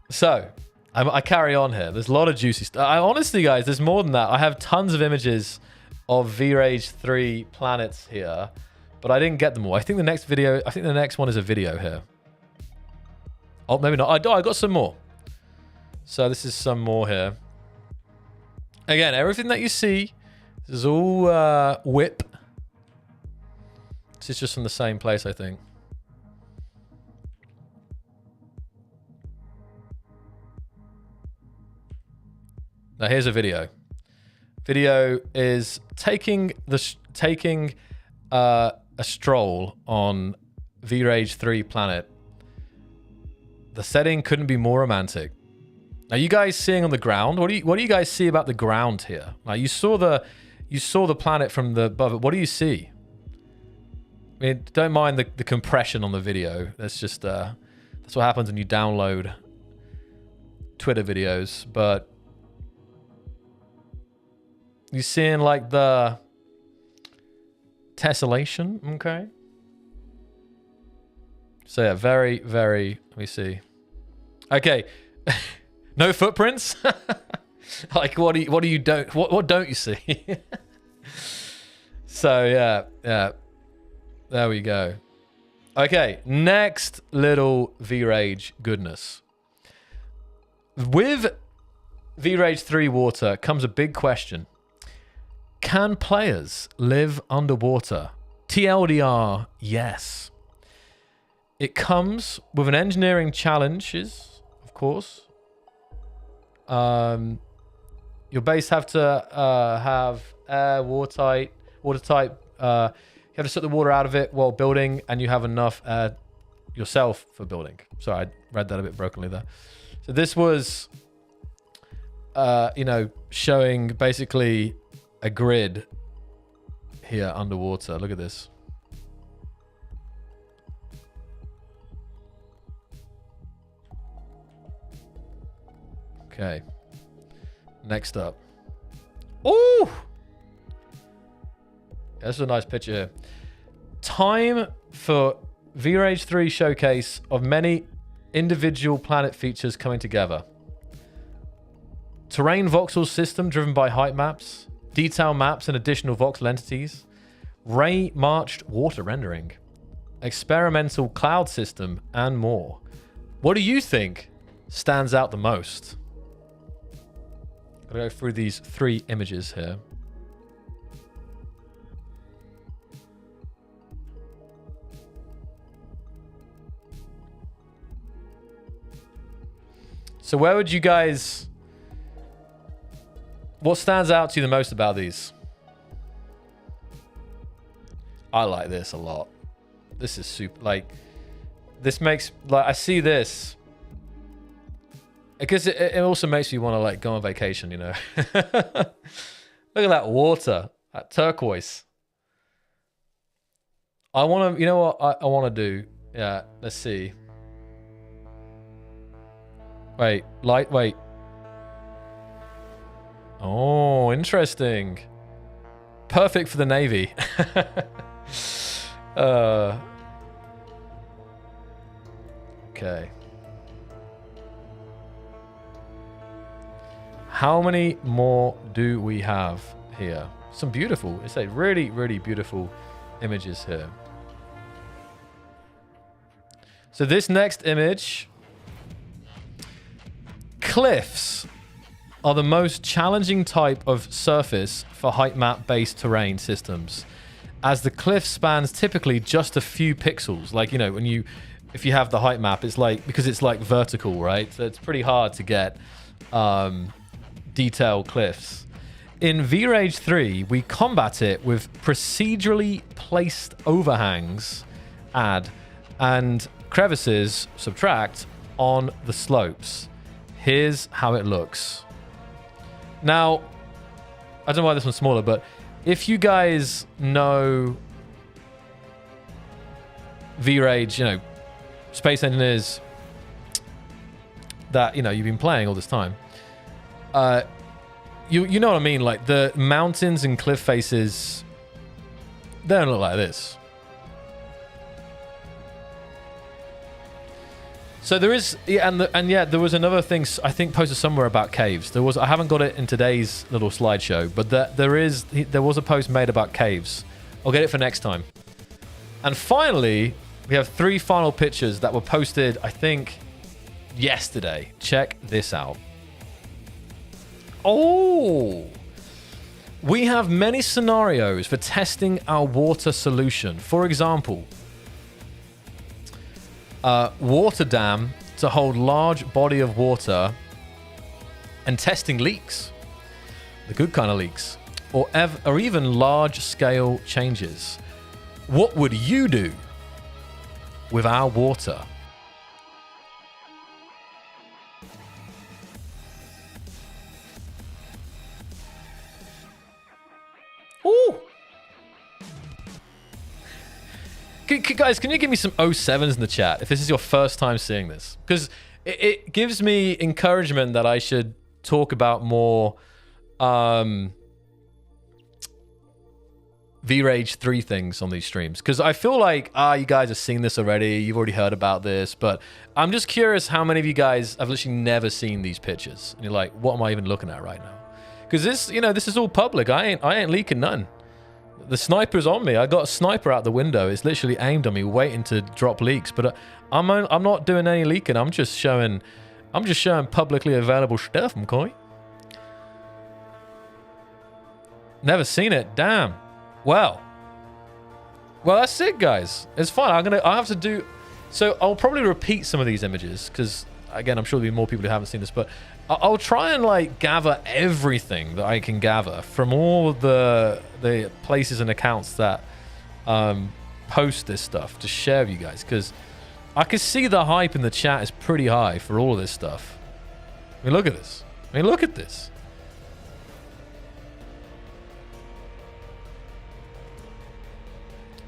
So, I carry on here. There's a lot of juicy stuff. Honestly, guys, there's more than that. I have tons of images of Vrage 3 planets here, but I didn't get them all. I think the next one is a video here. Oh, maybe not. I got some more. So this is some more here. Again, everything that you see, this is all whip. This is just from the same place, I think. Now here's a video. Video is taking a stroll on Vrage 3 planet. The setting couldn't be more romantic. Now you guys seeing on the ground, what do you guys see about the ground here? Now you saw the planet from the above. What do you see? I mean, don't mind the compression on the video. That's just that's what happens when you download Twitter videos. But you seeing like the tessellation, okay? So yeah, very, very. Let me see. Okay, no footprints. Like what don't you see? So yeah. There we go. Okay, next little Vrage goodness. With Vrage 3 water comes a big question. Can players live underwater? TLDR, yes. It comes with an engineering challenges, of course. Your base have to have air, watertight. You have to suck the water out of it while building, and you have enough air yourself for building. Sorry, I read that a bit brokenly there. So this was, you know, showing basically a grid here underwater. Look at this. Okay. Next up. Ooh! This is a nice picture here. Time for Vrage 3 showcase of many individual planet features coming together. Terrain voxel system driven by height maps, detail maps and additional voxel entities, ray marched water rendering, experimental cloud system, and more. What do you think stands out the most? I'm gonna go through these 3 images here. So where would you guys... What stands out to you the most about these? I like this a lot. This is super... Like, this makes... Like, I see this... Because it also makes me want to, like, go on vacation, you know? Look at that water. That turquoise. I want to... You know what I want to do? Yeah, let's see. Wait, wait. Oh, interesting. Perfect for the Navy. Okay. How many more do we have here? Some beautiful, it's a really, really beautiful images here. So this next image... Cliffs are the most challenging type of surface for height map based terrain systems, as the cliff spans typically just a few pixels. Like, you know, when you, if you have the height map, it's like, because it's like vertical, right? So it's pretty hard to get detailed cliffs. In Vrage 3, we combat it with procedurally placed overhangs, add, and crevices, subtract, on the slopes. Here's how it looks. Now, I don't know why this one's smaller, but if you guys know Vrage, you know, Space Engineers that, you know, you've been playing all this time, you know what I mean? Like, the mountains and cliff faces, they don't look like this. So there is, yeah, and yeah, there was another thing I think posted somewhere about caves. There was, I haven't got it in today's little slideshow, but there was a post made about caves. I'll get it for next time. And finally, we have 3 final pictures that were posted, I think, yesterday. Check this out. Oh, we have many scenarios for testing our water solution. For example, water dam to hold large body of water and testing leaks, the good kind of leaks, or even large scale changes. What would you do with our water? Ooh. Guys, can you give me some 07s in the chat if this is your first time seeing this? Because it gives me encouragement that I should talk about more Vrage 3 things on these streams. Because I feel like, you guys have seen this already. You've already heard about this. But I'm just curious how many of you guys have literally never seen these pictures. And you're like, what am I even looking at right now? Because this, you know, this is all public. I ain't leaking none. The sniper's on me. I got a sniper out the window. It's literally aimed on me, waiting to drop leaks. But I'm not doing any leaking. I'm just showing publicly available stuff, McCoy. Never seen it. Damn. Well, that's it, guys. It's fine. I'll have to do. So I'll probably repeat some of these images because again, I'm sure there'll be more people who haven't seen this, but I'll try and like gather everything that I can gather from all the places and accounts that post this stuff to share with you guys, because I can see the hype in the chat is pretty high for all of this stuff. I mean, look at this. I mean, look at this.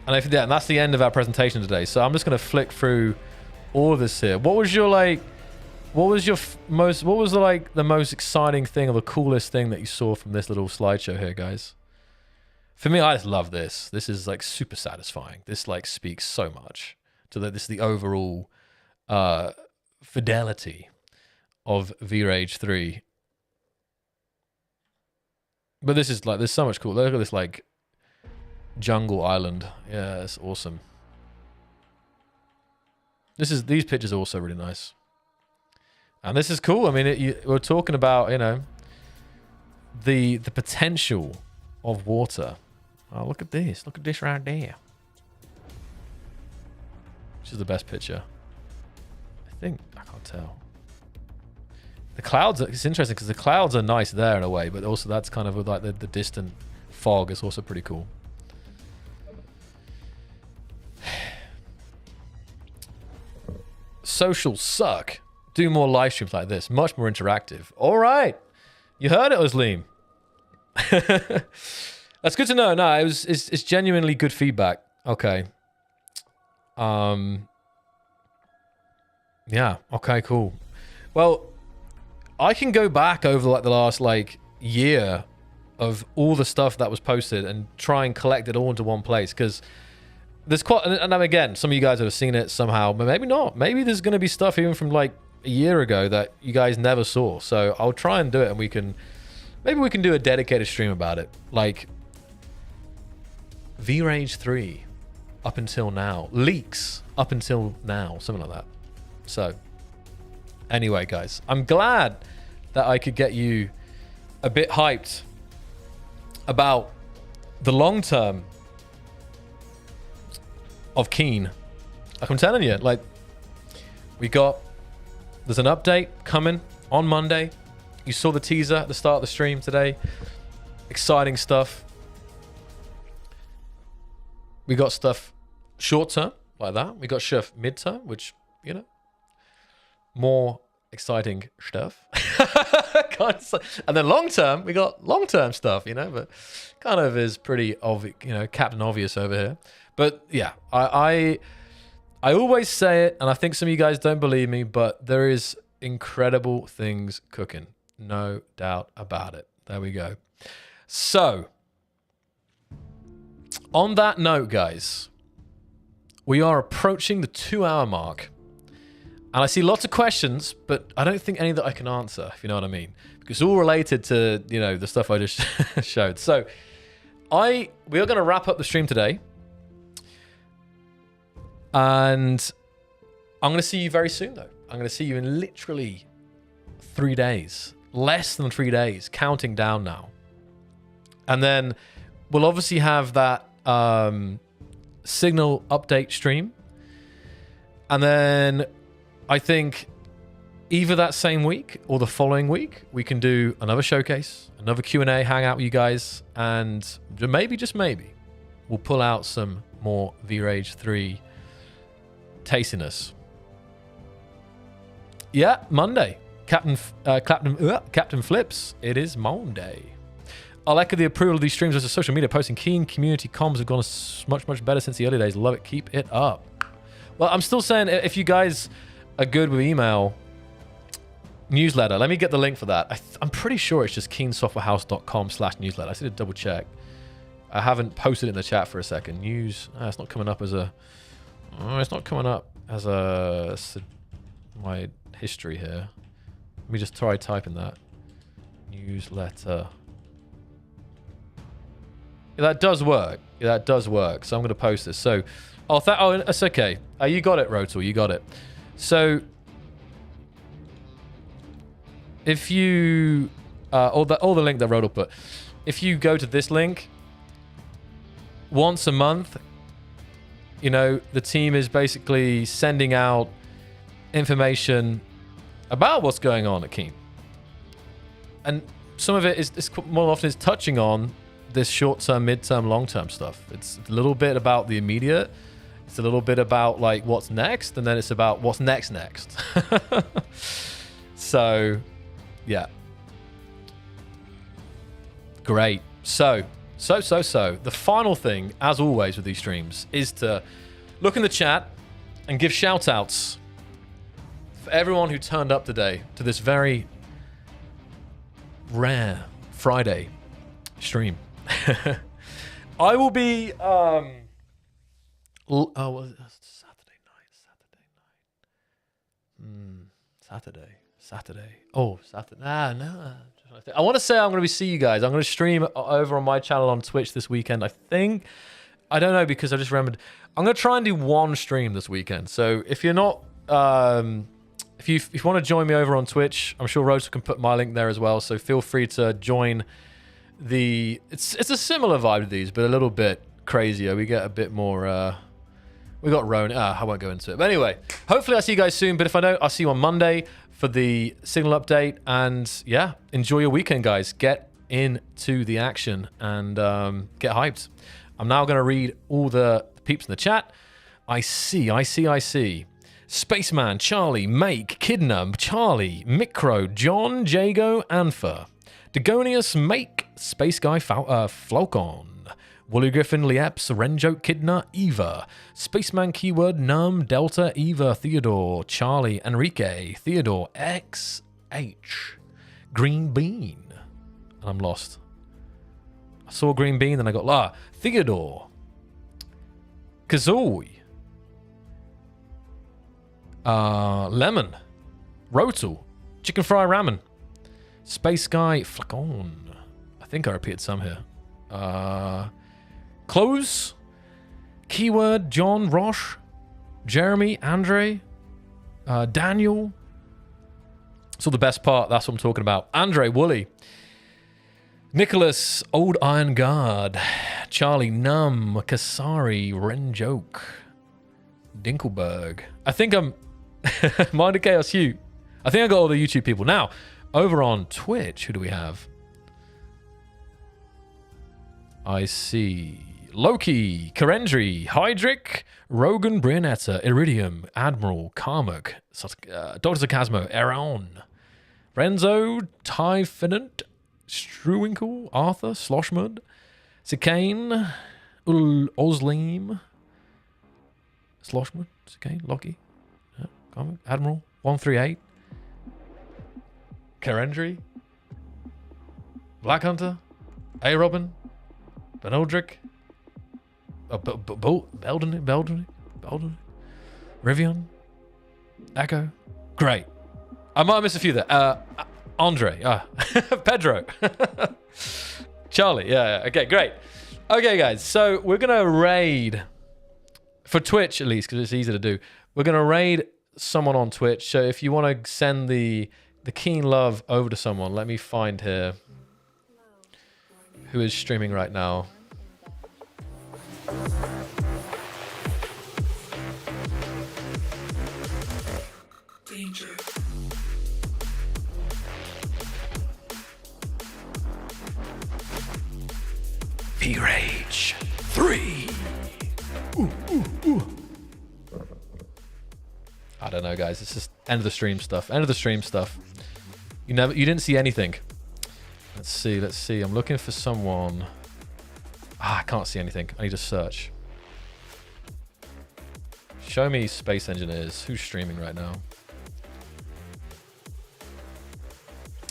And and that's the end of our presentation today. So I'm just going to flick through all of this here. What was your like? What was the most exciting thing or the coolest thing that you saw from this little slideshow here, guys? For me, I just love this. This is like super satisfying. This like speaks so much to the overall fidelity of Vrage 3. But this is like, there's so much cool. Look at this like jungle island. Yeah, it's awesome. These pictures are also really nice. And this is cool. I mean, we're talking about, you know, the potential of water. Oh, look at this. Look at this right there. Which is the best picture? I think. I can't tell. The clouds, it's interesting because the clouds are nice there in a way, but also that's kind of like the distant fog is also pretty cool. Socials suck. Do more live streams like this. Much more interactive. All right. You heard it, Osleem. That's good to know. No, it's genuinely good feedback. Okay. Yeah. Okay, cool. Well, I can go back over like the last like year of all the stuff that was posted and try and collect it all into one place, because there's quite, and again, some of you guys have seen it somehow, but maybe not. Maybe there's going to be stuff even from like a year ago that you guys never saw. So I'll try and do it, and maybe we can do a dedicated stream about it. Like Vrage 3 up until now, leaks up until now, something like that. So anyway, guys, I'm glad that I could get you a bit hyped about the long term of Keen. Like I'm telling you, like there's an update coming on Monday. You saw the teaser at the start of the stream today. Exciting stuff. We got stuff short term like that. We got stuff mid-term, which, you know, more exciting stuff. And then long term, we got long term stuff, you know, but kind of is pretty obvious, you know, Captain Obvious over here. But yeah, I always say it, and I think some of you guys don't believe me, but there is incredible things cooking. No doubt about it. There we go. So, on that note, guys, we are approaching the 2-hour mark. And I see lots of questions, but I don't think any that I can answer, if you know what I mean. Because it's all related to, you know, the stuff I just showed. So, we are going to wrap up the stream today. And I'm going to see you very soon, though. I'm going to see you in literally 3 days. Less than 3 days. Counting down now. And then we'll obviously have that signal update stream. And then I think either that same week or the following week, we can do another showcase, another Q&A, hang out with you guys. And maybe, just maybe, we'll pull out some more Vrage 3 tastiness. Yeah, Monday. Captain Flips. It is Monday. I'll echo the approval of these streams as a social media posting. Keen community comms have gone much better since the early days. Love it. Keep it up. Well, I'm still saying, if you guys are good with email newsletter, let me get the link for that. I'm pretty sure it's just keensoftwarehouse.com/newsletter. I just need to double check. I haven't posted it in the chat for a second. News. It's not coming up as a. It's not coming up as my history here. Let me just try typing that. Newsletter. Yeah, that does work. Yeah, that does work. So I'm going to post this. So, that's okay. You got it, Rotal. You got it. So, if you, all the link that Rotal put, if you go to this link, once a month, you know, the team is basically sending out information about what's going on at Keen. And some of it is more often is touching on this short-term, mid-term, long-term stuff. It's a little bit about the immediate. It's a little bit about like what's next, and then it's about what's next. So, yeah. Great. So. The final thing, as always with these streams, is to look in the chat and give shout-outs for everyone who turned up today to this very rare Friday stream. I will be Saturday night. I want to say I'm going to see you guys. I'm going to stream over on my channel on Twitch this weekend. I think, I don't know, because I just remembered I'm going to try and do one stream this weekend. So if you're not, if you want to join me over on Twitch, I'm sure Rose can put my link there as well. So feel free to join the. It's a similar vibe to these, but a little bit crazier. We get a bit more. We got Rowan. I won't go into it. But anyway, hopefully I'll see you guys soon. But if I don't, I'll see you on Monday for the Signal update. And yeah, enjoy your weekend, guys. Get into the action and get hyped. I'm now going to read all the peeps in the chat. I see. Spaceman, Charlie, Make, Kidnam, Charlie, Micro, John, Jago, Anfer, Degonius, Make, Space Guy, Flocon, Woolly Griffin, Lieps, Renjoke, Kidna, Eva, Spaceman, Keyword, Num, Delta, Eva, Theodore, Charlie, Enrique, Theodore, XH, Green Bean. And I'm lost. I saw Green Bean, then I got Theodore, Kazooie, Lemon, Rotal, Chicken Fry Ramen, Space Guy, Flacon. I think I repeated some here. Close, Keyword, John, Roche, Jeremy, Andre, Daniel. So the best part, that's what I'm talking about. Andre, Wooly, Nicholas, Old Iron Guard, Charlie, Num, Kasari, Renjoke, Dinkelberg. I think I'm Mind of Chaos Hugh. I think I got all the YouTube people. Now, over on Twitch, who do we have? I see Loki, Karendry, Hydric, Rogan, Brianetta, Iridium, Admiral, Karmak, Dr. Sarcasmo, Aaron, Renzo, Typhonant, Struwinkle, Arthur, Sloshmud, Cicane, Osleem, Sloshmud, Cicane, Loki, Karmak, Admiral, 138, Karendry, Black Hunter, A. Robin, Benodric, Beldony, Rivian, Echo. Great. I might miss a few there. Andre, Pedro, Charlie. Yeah. Okay, great. Okay, guys. So we're gonna raid for Twitch at least because it's easy to do. We're gonna raid someone on Twitch. So if you want to send the keen love over to someone, let me find here who is streaming right now. Danger. Vrage 3. I don't know, guys. It's just end of the stream stuff. You didn't see anything. Let's see. I'm looking for someone. I can't see anything. I need to search. Show me Space Engineers. Who's streaming right now?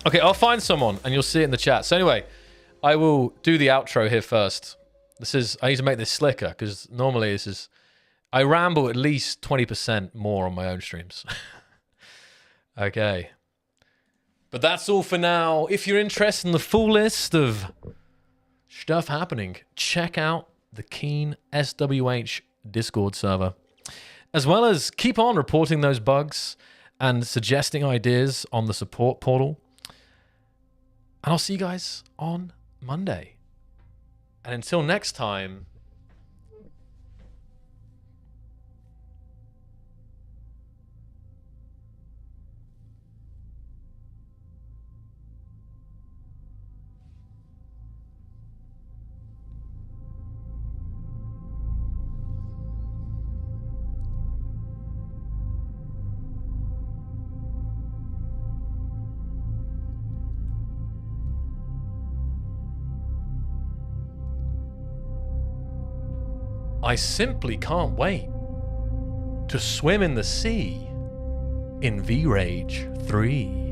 Okay, I'll find someone and you'll see it in the chat. So anyway, I will do the outro here first. I need to make this slicker because normally I ramble at least 20% more on my own streams. Okay. But that's all for now. If you're interested in the full list of stuff happening, check out the Keen SWH Discord server. As well as keep on reporting those bugs and suggesting ideas on the support portal. And I'll see you guys on Monday. And until next time, I simply can't wait to swim in the sea in Vrage 3.